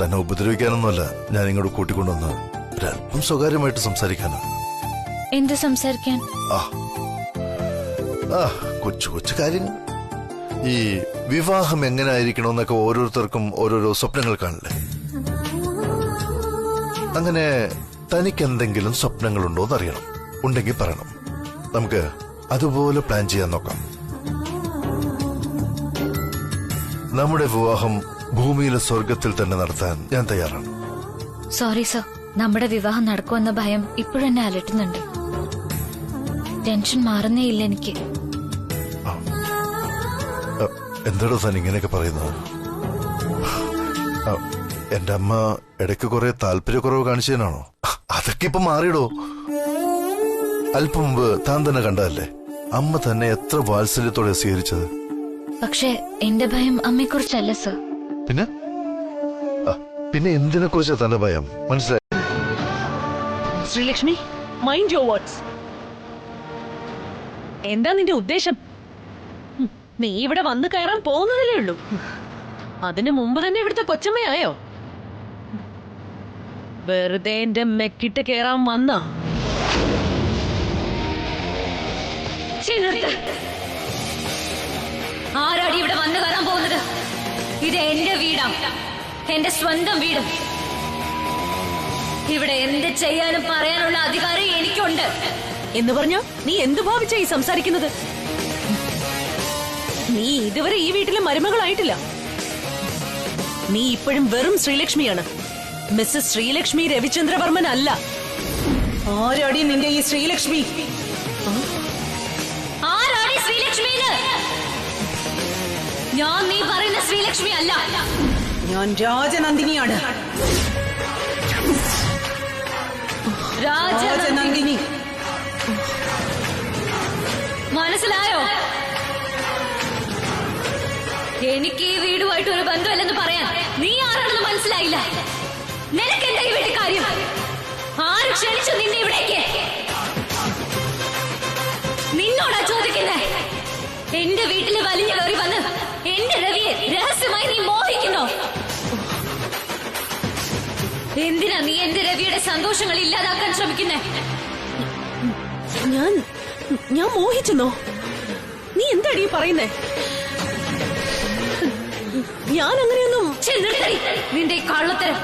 തന്നെ ഉപദ്രവിക്കാനൊന്നുമല്ല ഞാൻ ഇങ്ങോട്ട് കൂട്ടിക്കൊണ്ടുവന്ന് ഒരല്പം സ്വകാര്യമായിട്ട് സംസാരിക്കാനാ. എന്ത് സംസാരിക്കാൻ? കൊച്ചു കൊച്ചു കാര്യങ്ങൾ. ഈ വിവാഹം എങ്ങനെ ആയിരിക്കണമെന്നൊക്കെ ഓരോരുത്തർക്കും ഓരോരോ സ്വപ്നങ്ങൾ കാണില്ലേ? അങ്ങനെ തനിക്ക് എന്തെങ്കിലും സ്വപ്നങ്ങളുണ്ടോ എന്നറിയണം. ഉണ്ടെങ്കിൽ പറയണം. നമുക്ക് അതുപോലെ പ്ലാൻ ചെയ്യാൻ നോക്കാം. നമ്മുടെ വിവാഹം ഭൂമിയിലെ സ്വർഗത്തിൽ തന്നെ നടത്താൻ ഞാൻ തയ്യാറാണ്. സോറി സർ, നമ്മുടെ വിവാഹം നടക്കുമെന്ന ഭയം ഇപ്പോഴെന്നെ അലട്ടുന്നുണ്ട്. ടെൻഷൻ മാറുന്നേ ഇല്ല എനിക്ക്. എന്താടോ താൻ ഇങ്ങനെയൊക്കെ പറയുന്നത്? എന്റെ അമ്മ ഇടയ്ക്ക് കുറെ താല്പര്യക്കുറവ് കാണിച്ചതിനാണോ? അതൊക്കെ ഇപ്പൊ മാറിയിടോ. അല്പം മുമ്പ് താൻ തന്നെ കണ്ടതല്ലേ അമ്മ തന്നെ എത്ര വാത്സല്യത്തോടെ സ്വീകരിച്ചത്. പക്ഷെ എന്റെ ഭയം അമ്മയെക്കുറിച്ചല്ല സർ. പിന്നെ എന്തിനെ കുറിച്ചാ തന്റെ ഭയം? മനസ്സിലായി? Sreelakshmi, mind your words. എന്താ നിന്റെ ഉദ്ദേശം? നീ ഇവിടെ വന്നു കയറാൻ പോകുന്നതല്ലേ ഉള്ളൂ. അതിനു മുമ്പ് തന്നെ ഇവിടുത്തെ കൊച്ചമ്മയായോ? വെറുതെ എന്റെ മെക്കിട്ട് കയറാൻ വന്ന ആരാടി ഇവിടെ വന്നു കയറാൻ പോകുന്നത്? ഇത് എന്റെ വീടാണ്, എന്റെ സ്വന്തം വീട്. ഇവിടെ എന്ത് ചെയ്യാനും പറയാനുള്ള അധികാരം എനിക്കുണ്ട്. എന്ന് പറഞ്ഞോ നീ എന്തു ഭാവിച്ച ഈ സംസാരിക്കുന്നത്? നീ ഇതുവരെ ഈ വീട്ടിലെ മരുമകളായിട്ടില്ല. നീ ഇപ്പോഴും വെറും ശ്രീലക്ഷ്മിയാണ്, മിസ്സസ് ശ്രീലക്ഷ്മി രവിചന്ദ്രവർമ്മൻ അല്ല. ആരാടി നിന്റെ ഈ ശ്രീലക്ഷ്മി? ആരാടി ശ്രീലക്ഷ്മി? ഞാൻ നീ പറയുന്ന ശ്രീലക്ഷ്മി അല്ല, ഞാൻ രാജനന്ദിനിയാണ്. രാജനന്ദിനി. മനസ്സിലായോ? എനിക്ക് ഈ വീടുമായിട്ട് ഒരു ബന്ധമല്ലെന്ന് പറയാൻ നീ ആരാണെന്ന് മനസ്സിലായില്ല. നിനക്ക് എന്താ ഈ വീട്ടിൽ കാര്യം? ആര് ക്ഷണിച്ചു നിന്നെ ഇവിടേക്ക്? നിന്നോടാ ചോദിക്കുന്നേ. എന്റെ വീട്ടിൽ വലിഞ്ഞു കയറി വന്ന് എന്റെ രവിയെ രഹസ്യമായി നീ മോഹിക്കുന്നോ? എന്തിനാ നീ എന്റെ രവിയുടെ സന്തോഷങ്ങൾ ഇല്ലാതാക്കാൻ ശ്രമിക്കുന്നേ? ഞാൻ മോഹിച്ചെന്നോ? നീ എന്താടി പറയുന്നേ? ഞാൻ അങ്ങനെയൊന്നും. നിന്റെ കള്ളത്തരം.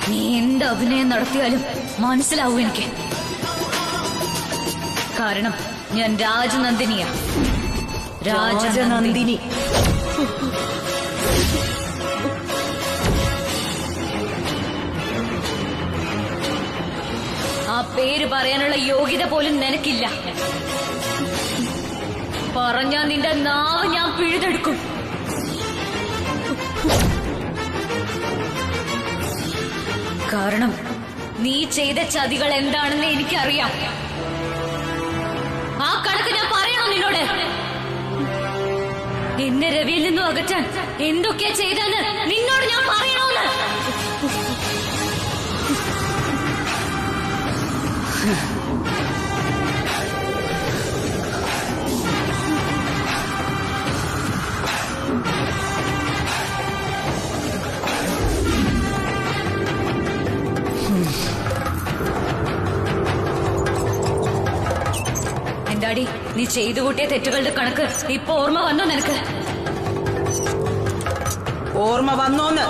നീ എന്ത് അഭിനയം നടത്തിയാലും മനസ്സിലാവും എനിക്ക്. കാരണം ഞാൻ രാജനന്ദിനിയാ. രാജനന്ദിനി. ആ പേര് പറയാനുള്ള യോഗ്യത പോലും നിനക്കില്ല. പറഞ്ഞാ നിന്റെ നാവ് ഞാൻ പിഴുതെടുക്കും. കാരണം നീ ചെയ്ത ചതികൾ എന്താണെന്ന് എനിക്കറിയാം. ആ കണക്ക് ഞാൻ പറയണോ നിന്നോട്? എന്നെ രവിയിൽ നിന്നും അകറ്റാൻ എന്തൊക്കെയാ ചെയ്തെന്ന് നിന്നോട് ഞാൻ പറയണോന്ന്? എന്താടി നീ ചെയ്തു കൂട്ടിയ തെറ്റുകളുടെ കണക്ക് ഇപ്പൊ ഓർമ്മ വന്നോ നിനക്ക്? ഓർമ്മ വന്നോന്ന്?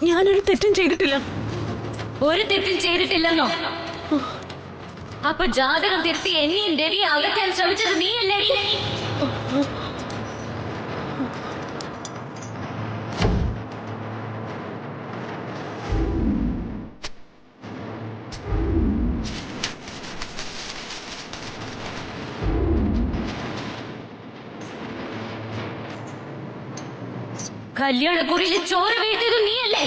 ഞാനൊരു തെറ്റും ചെയ്തിട്ടില്ല. ഒരു തെറ്റും ചെയ്തിട്ടില്ലെന്നോ? അപ്പൊ ജാതകം തിരുത്തി എന്നെയും രവിയെ അകറ്റാൻ ശ്രമിച്ചത് നീയല്ലേ? കല്യാണക്കുറിയിൽ ചോര വീഴ്ത്തിയത് നീയല്ലേ?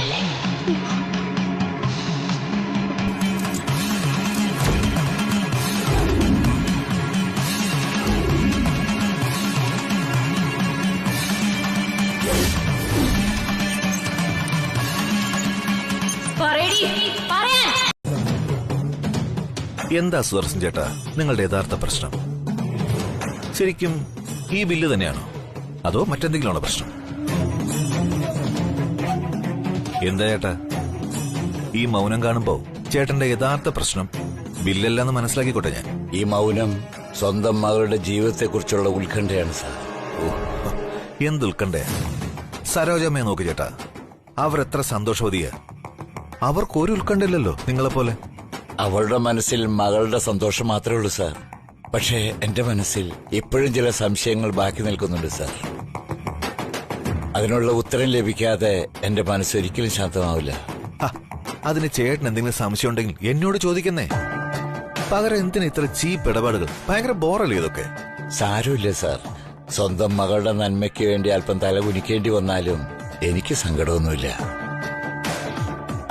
എന്താ സുദർശൻ ചേട്ടാ നിങ്ങളുടെ യഥാർത്ഥ പ്രശ്നം? ശരിക്കും ഈ ബില്ല് തന്നെയാണോ അതോ മറ്റെന്തെങ്കിലും ആണോ പ്രശ്നം? എന്താ ചേട്ടാ ഈ മൗനം കാണുമ്പോ ചേട്ടന്റെ യഥാർത്ഥ പ്രശ്നം ബില്ലല്ലെന്ന് മനസ്സിലാക്കിക്കോട്ടെ ഞാൻ. ഈ മൗനം സ്വന്തം മകളുടെ ജീവിതത്തെക്കുറിച്ചുള്ള ഉത്കണ്ഠയാണ് സാർ. എന്ത് ഉത്കണ്ഠ? സരോജമ്മയെ നോക്ക് ചേട്ടാ, അവരെത്ര സന്തോഷവതിയാ. അവർക്കൊരു ഉത്കണ്ഠയില്ലല്ലോ നിങ്ങളെപ്പോലെ. അവളുടെ മനസ്സിൽ മകളുടെ സന്തോഷം മാത്രമേ ഉള്ളൂ സാർ. പക്ഷേ എന്റെ മനസ്സിൽ ഇപ്പോഴും ചില സംശയങ്ങൾ ബാക്കി നിൽക്കുന്നുണ്ട് സാർ. അതിനുള്ള ഉത്തരം ലഭിക്കാതെ എന്റെ മനസ്സൊരിക്കലും ശാന്തമാവില്ല. അതിന് ചേട്ടൻ എന്തെങ്കിലും സംശയം ഉണ്ടെങ്കിൽ എന്നോട് ചോദിക്കുന്നേ. പകരം എന്തിനാ ഇത്ര ചീപ്പ് ഇടപാടുകൾ? ഭയങ്കര ബോറല്ലേ ഇതൊക്കെ? സാരമില്ല സാർ. സ്വന്തം മകളുടെ നന്മയ്ക്ക് വേണ്ടി അല്പം തല കുനിക്കേണ്ടി വന്നാലും എനിക്ക് സങ്കടമൊന്നുമില്ല.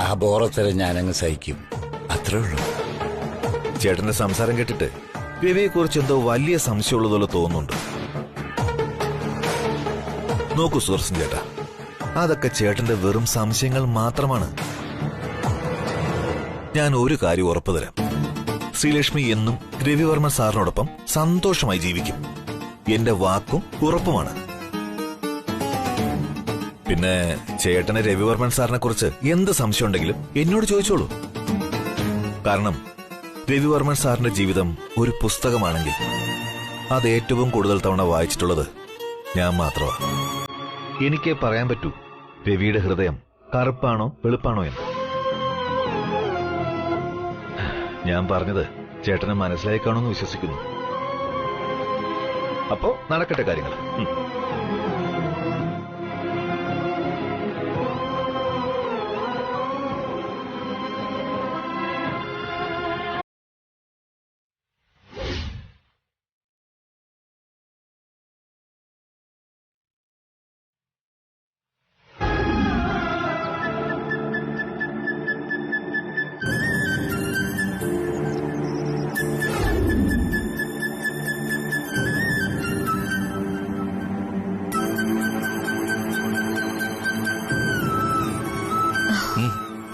ആ ബോറത്തരം ഞാനങ്ങ് സഹിക്കും, അത്രേ ഉള്ളൂ. ചേട്ടന്റെ സംസാരം കേട്ടിട്ട് രവിയെ കുറിച്ച് എന്തോ വലിയ സംശയമുള്ളതുപോലെ തോന്നുന്നുണ്ട്. നോക്കൂ സുദർശൻ ചേട്ടാ, അതൊക്കെ ചേട്ടന്റെ വെറും സംശയങ്ങൾ മാത്രമാണ്. ഞാൻ ഒരു കാര്യം ഉറപ്പു തരാം, ശ്രീലക്ഷ്മി എന്നും രവിവർമ്മ സാറിനോടൊപ്പം സന്തോഷമായി ജീവിക്കും. എന്റെ വാക്കും ഉറപ്പുമാണ്. പിന്നെ ചേട്ടന് രവിവർമ്മൻ സാറിനെ കുറിച്ച് എന്ത് സംശയം ഉണ്ടെങ്കിലും എന്നോട് ചോദിച്ചോളൂ. കാരണം രവിവർമ്മൻ സാറിന്റെ ജീവിതം ഒരു പുസ്തകമാണെങ്കിൽ അത് ഏറ്റവും കൂടുതൽ തവണ വായിച്ചിട്ടുള്ളത് ഞാൻ മാത്രമാണ്. എനിക്കേ പറയാൻ പറ്റൂ രവിയുടെ ഹൃദയം കറുപ്പാണോ വെളുപ്പാണോ എന്ന്. ഞാൻ പറഞ്ഞത് ചേട്ടന് മനസ്സിലായി കാണുമെന്ന് വിശ്വസിക്കുന്നു. അപ്പോ നടക്കട്ടെ കാര്യങ്ങൾ.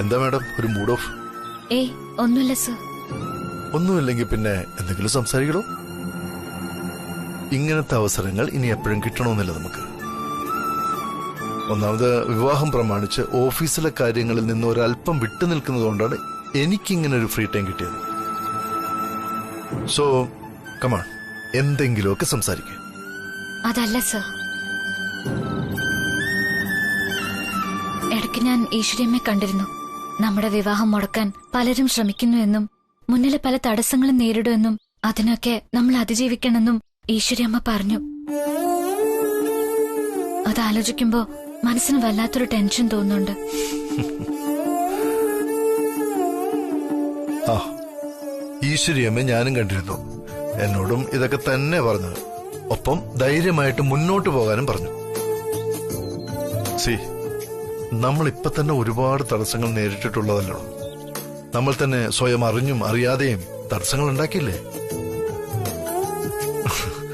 എന്താ മാഡം ഒരു മൂഡ് ഓഫ്? ഒന്നുമില്ല സർ. ഒന്നുമില്ലെങ്കിൽ പിന്നെ എന്തെങ്കിലും സംസാരിക്കണോ? ഇങ്ങനത്തെ അവസരങ്ങൾ ഇനി എപ്പോഴും കിട്ടണമെന്നില്ല നമുക്ക്. ഒന്നാമത് വിവാഹം പ്രമാണിച്ച് ഓഫീസിലെ കാര്യങ്ങളിൽ നിന്ന് ഒരല്പം വിട്ടു നിൽക്കുന്നതുകൊണ്ടാണ് എനിക്കിങ്ങനെ ഒരു ഫ്രീ ടൈം കിട്ടിയത്. സോ കമാൺ, എന്തെങ്കിലുമൊക്കെ സംസാരിക്കുക. അതല്ല സർ, ഇടയ്ക്ക് ഞാൻ ഈശ്വര്യമ്മയെ കണ്ടിരുന്നു. നമ്മുടെ വിവാഹം മുടക്കാൻ പലരും ശ്രമിക്കുന്നുവെന്നും മുന്നിലെ പല തടസ്സങ്ങളും നേരിടുമെന്നും അതിനൊക്കെ നമ്മൾ അതിജീവിക്കണമെന്നും ഈശ്വര്യമ്മ പറഞ്ഞു. അതാലോചിക്കുമ്പോ മനസ്സിന് വല്ലാത്തൊരു ടെൻഷൻ തോന്നുന്നുണ്ട്. ഈശ്വര്യമ്മ ഞാനും കണ്ടിരുന്നു. എന്നോടും ഇതൊക്കെ തന്നെ പറഞ്ഞത്. ഒപ്പം ധൈര്യമായിട്ട് മുന്നോട്ട് പോകാനും പറഞ്ഞു. സി, നമ്മൾ ഇപ്പൊ തന്നെ ഒരുപാട് തടസ്സങ്ങൾ നേരിട്ടിട്ടുള്ളതല്ലോ. നമ്മൾ തന്നെ സ്വയം അറിഞ്ഞും അറിയാതെയും തടസ്സങ്ങൾ ഉണ്ടാക്കിയില്ലേ?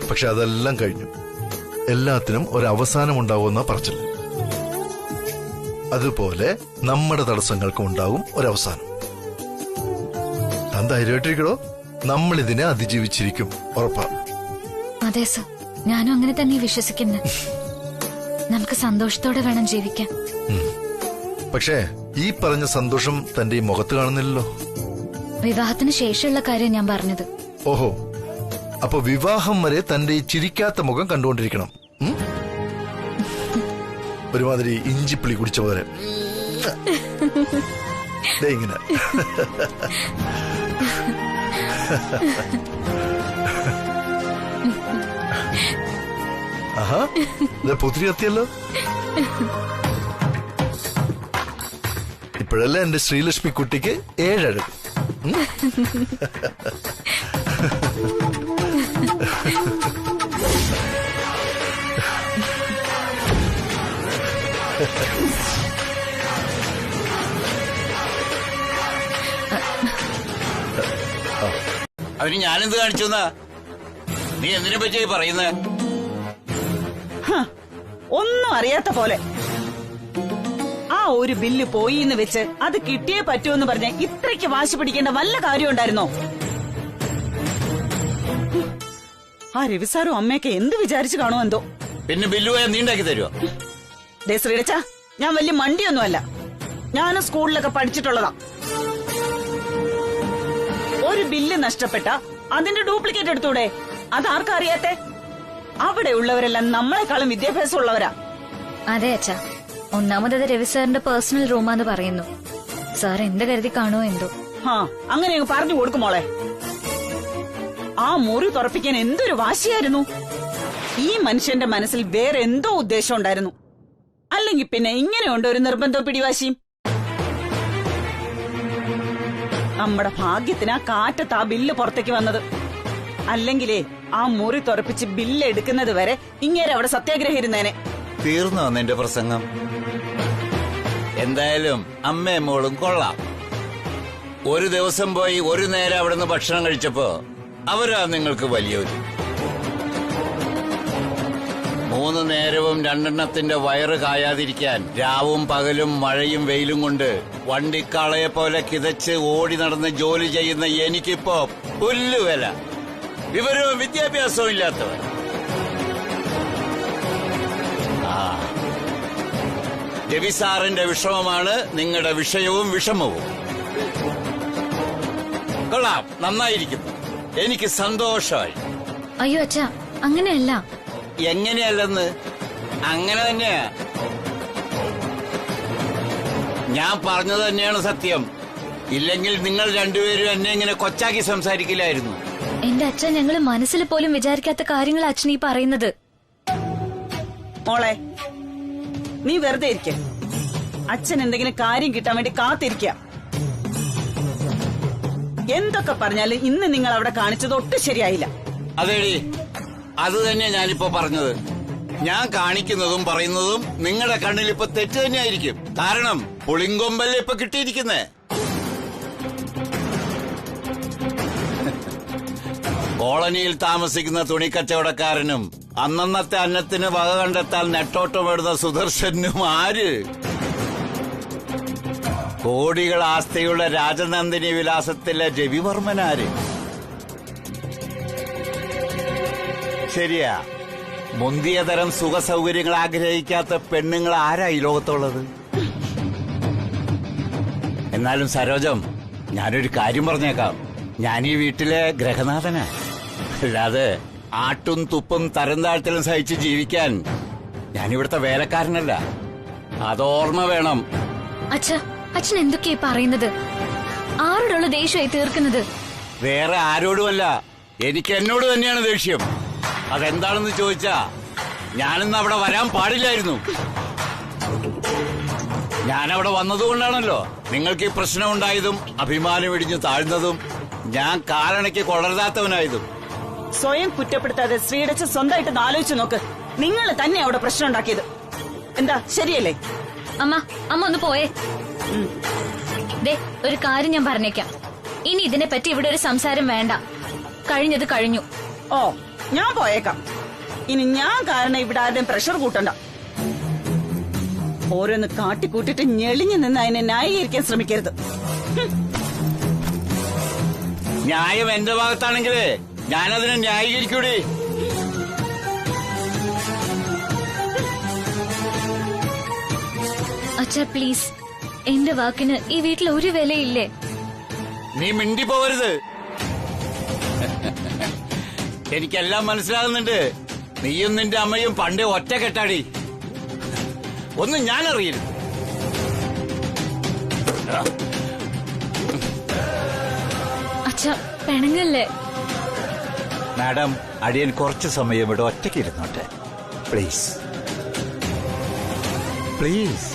പക്ഷെ അതെല്ലാം കഴിഞ്ഞു. എല്ലാത്തിനും ഒരവസാനം ഉണ്ടാവുമെന്ന പറച്ചില്ല. അതുപോലെ നമ്മുടെ തടസ്സങ്ങൾക്കും ഉണ്ടാവും ഒരവസാനം. താൻ ധൈര്യമായിട്ടിരിക്കണോ? നമ്മൾ ഇതിനെ അതിജീവിച്ചിരിക്കും, ഉറപ്പാണ്. അതെ സർ, ഞാനും അങ്ങനെ തന്നെ വിശ്വസിക്കുന്നു. നമുക്ക് സന്തോഷത്തോടെ വേണം ജീവിക്കാൻ. പക്ഷേ ഈ പറഞ്ഞ സന്തോഷം തന്റെ ഈ മുഖത്ത് കാണുന്നില്ലല്ലോ. വിവാഹത്തിന് ശേഷമുള്ള കാര്യം ഞാൻ പറഞ്ഞത്. ഓഹോ, അപ്പൊ വിവാഹം വരെ തന്റെ ഈ ചിരിക്കാത്ത മുഖം കണ്ടുകൊണ്ടിരിക്കണം. ഒരുമാതിരി ഇഞ്ചിപ്പിളി കുടിച്ച പോലെ ഇങ്ങനെ. ആഹാ, പുത്തിരി കത്തിയല്ലോ. ഇപ്പോഴല്ലേ എന്റെ ശ്രീലക്ഷ്മി കുട്ടിക്ക് 7 അഴക്. അവന് ഞാനെന്ത് കാണിച്ചു? നീ എന്തിനെ പറ്റി പറയുന്നേ? ഒന്നും അറിയാത്ത പോലെ. ആ ഒരു ബില്ല് പോയി എന്ന് വെച്ച് അത് കിട്ടിയേ പറ്റൂന്ന് പറഞ്ഞ ഇത്രയ്ക്ക് വാശി പിടിക്കേണ്ട വല്ല കാര്യം ഉണ്ടായിരുന്നോ? ആ രവിസാറും അമ്മയൊക്കെ എന്ത് വിചാരിച്ചു കാണുമോ എന്തോ. പിന്നെ ബില്ല് പോയാൽ നീ ഉണ്ടാക്കി തരുമോ? ശ്രീടച്ച, ഞാൻ വലിയ മണ്ടിയൊന്നുമല്ല. ഞാനും സ്കൂളിലൊക്കെ പഠിച്ചിട്ടുള്ളതാ. ഒരു ബില്ല് നഷ്ടപ്പെട്ട അതിന്റെ ഡ്യൂപ്ലിക്കേറ്റ് എടുത്തൂടെ? അതാർക്കാ അറിയാത്തെ? അവിടെ ഉള്ളവരെല്ലാം നമ്മളെക്കാളും വിദ്യാഭ്യാസം ഉള്ളവരാ. അതെ അച്ഛാ, ഒന്നാമത് രവി സാറിന്റെ പേഴ്സണൽ റൂമാന്ന് പറയുന്നു. സാർ എന്ത് കരുതി കാണുമോ എന്തോ. അങ്ങനെ പറഞ്ഞു കൊടുക്കും മോളെ. ആ മുറി തുറപ്പിക്കാൻ എന്തൊരു വാശിയായിരുന്നു. ഈ മനുഷ്യന്റെ മനസ്സിൽ വേറെ എന്തോ ഉദ്ദേശം ഉണ്ടായിരുന്നു. അല്ലെങ്കിൽ പിന്നെ ഇങ്ങനെയുണ്ട് ഒരു നിർബന്ധവും പിടിവാശിയും. നമ്മുടെ ഭാഗ്യത്തിന് ആ കാറ്റത്ത് ആ ബില്ല് പുറത്തേക്ക് വന്നത്. അല്ലെങ്കിലേ ആ മുറി തുറപ്പിച്ച് ബില്ല് എടുക്കുന്നത് വരെ ഇങ്ങനെ അവിടെ സത്യാഗ്രഹിരുന്നേനെ. തീർന്നോ നിന്റെ പ്രസംഗം? എന്തായാലും അമ്മയും മോളും കൊള്ളാം. ഒരു ദിവസം പോയി ഒരു നേരം അവിടുന്ന് ഭക്ഷണം കഴിച്ചപ്പോ അവരാ നിങ്ങൾക്ക് വലിയൊരു. 3 നേരവും 2 വയറ് കായാതിരിക്കാൻ രാവും പകലും മഴയും വെയിലും കൊണ്ട് വണ്ടിക്കാളയെ പോലെ കിതച്ച് ഓടി നടന്ന് ജോലി ചെയ്യുന്ന എനിക്കിപ്പോ പുല്ലുവില. വിവരവും വിദ്യാഭ്യാസവും ഇല്ലാത്തവൻ. രവി സാറിന്റെ വിഷമമാണ് നിങ്ങളുടെ വിഷയവും വിഷമവും. കൊള്ളാം, നന്നായിരിക്കുന്നു. എനിക്ക് സന്തോഷമായി. അയ്യോ അച്ഛാ, അങ്ങനെയല്ല. എങ്ങനെയല്ലെന്ന്? അങ്ങനെ തന്നെയാ. ഞാൻ പറഞ്ഞത് തന്നെയാണ് സത്യം. ഇല്ലെങ്കിൽ നിങ്ങൾ രണ്ടുപേരും എന്നെ ഇങ്ങനെ കൊച്ചാക്കി സംസാരിക്കില്ലായിരുന്നു. എന്റെ അച്ഛൻ ഞങ്ങള് മനസ്സിൽ പോലും വിചാരിക്കാത്ത കാര്യങ്ങൾ അച്ഛൻ ഈ പറയുന്നത്. മോളെ, നീ വെറുതെ ഇരിക്ക. അച്ഛൻ എന്തെങ്കിലും കാര്യം കിട്ടാൻ വേണ്ടി കാത്തിരിക്ക. എന്തൊക്കെ പറഞ്ഞാലും ഇന്ന് നിങ്ങൾ അവിടെ കാണിച്ചത് ഒട്ടും ശരിയായില്ല. അതേടി, അത് തന്നെ ഞാനിപ്പോ പറഞ്ഞത്. ഞാൻ കാണിക്കുന്നതും പറയുന്നതും നിങ്ങളുടെ കണ്ണിൽ ഇപ്പൊ തെറ്റ് തന്നെയായിരിക്കും. കാരണം പുളിങ്കൊമ്പല്ലേ ഇപ്പൊ കിട്ടിയിരിക്കുന്നേ. കോളനിയിൽ താമസിക്കുന്ന തുണിക്കച്ചവടക്കാരനും അന്നന്നത്തെ അന്നത്തിന് വക കണ്ടെത്താൻ നെട്ടോട്ടമിടുന്ന സുദർശനും ആര്? കോടികൾ ആസ്തിയുള്ള രാജനന്ദിനി വിലാസത്തിലെ രവിവർമ്മനാര്? ശരിയാ, മുന്തിയ തരം സുഖ സൗകര്യങ്ങൾ ആഗ്രഹിക്കാത്ത പെണ്ണുങ്ങൾ ആരാ ഈ ലോകത്തുള്ളത്? എന്നാലും സരോജം, ഞാനൊരു കാര്യം പറഞ്ഞേക്കാം. ഞാൻ ഈ വീട്ടിലെ ഗ്രഹനാഥനാ. അല്ലാതെ ആട്ടും തുപ്പും തരം താഴ്ത്തലും സഹിച്ച് ജീവിക്കാൻ ഞാനിവിടുത്തെ വേലക്കാരനല്ല. അതോർമ്മ വേണം. അച്ഛൻ എന്തൊക്കെയാ പറയുന്നത്? ആരോടുള്ള ദേഷ്യമായി തീർക്കുന്നത്? വേറെ ആരോടുമല്ല, എനിക്ക് എന്നോട് തന്നെയാണ് ദേഷ്യം. അതെന്താണെന്ന് ചോദിച്ചാ ഞാനിന്ന് അവിടെ വരാൻ പാടില്ലായിരുന്നു. ഞാനവിടെ വന്നതുകൊണ്ടാണല്ലോ നിങ്ങൾക്ക് ഈ പ്രശ്നം ഉണ്ടായതും അഭിമാനം ഇടിഞ്ഞു താഴ്ന്നതും ഞാൻ കാലണയ്ക്ക് കൊളരാത്തവനായതും. സ്വയം കുറ്റപ്പെടുത്താതെ ശ്രീടച്ച് സ്വന്തമായിട്ട് ആലോചിച്ചു നോക്ക്. നിങ്ങൾ തന്നെ അവിടെ പ്രശ്നം ഉണ്ടാക്കിയത്. എന്താ ശരിയല്ലേ? അമ്മ അമ്മ ഒന്ന് പോയേ. ദേ ഒരു കാര്യം ഞാൻ പറഞ്ഞേക്കാം, ഇനി ഇതിനെ പറ്റി ഇവിടെ ഒരു സംസാരം വേണ്ട. കഴിഞ്ഞത് കഴിഞ്ഞു. ഓ ഞാൻ പോയേക്കാം. ഇനി ഞാൻ കാരണം ഇവിടെ ആരുടെയും പ്രഷർ കൂട്ടണ്ട. ഓരോന്ന് കാട്ടിക്കൂട്ടിട്ട് ഞെളിഞ്ഞു നിന്ന് അതിനെ ന്യായീകരിക്കാൻ ശ്രമിക്കരുത്. ന്യായം എന്റെ ഭാഗത്താണെങ്കിലേ ഞാനതിനെ ന്യായീകരിക്കൂടി. അച്ഛാ പ്ലീസ്, എന്റെ വാക്കിന് ഈ വീട്ടിൽ ഒരു വിലയില്ലേ? നീ മിണ്ടി പോവരുത്. എനിക്കെല്ലാം മനസ്സിലാകുന്നുണ്ട്. നീയും നിന്റെ അമ്മയും പണ്ടേ ഒറ്റ കെട്ടാടി. ഒന്നും ഞാൻ അറിയില്ല. അച്ഛാ പെണങ്ങല്ലേ? മാഡം, അടിയൻ കുറച്ചു സമയം ഇവിടെ ഒറ്റയ്ക്ക് ഇരുന്നോട്ടെ. Please please.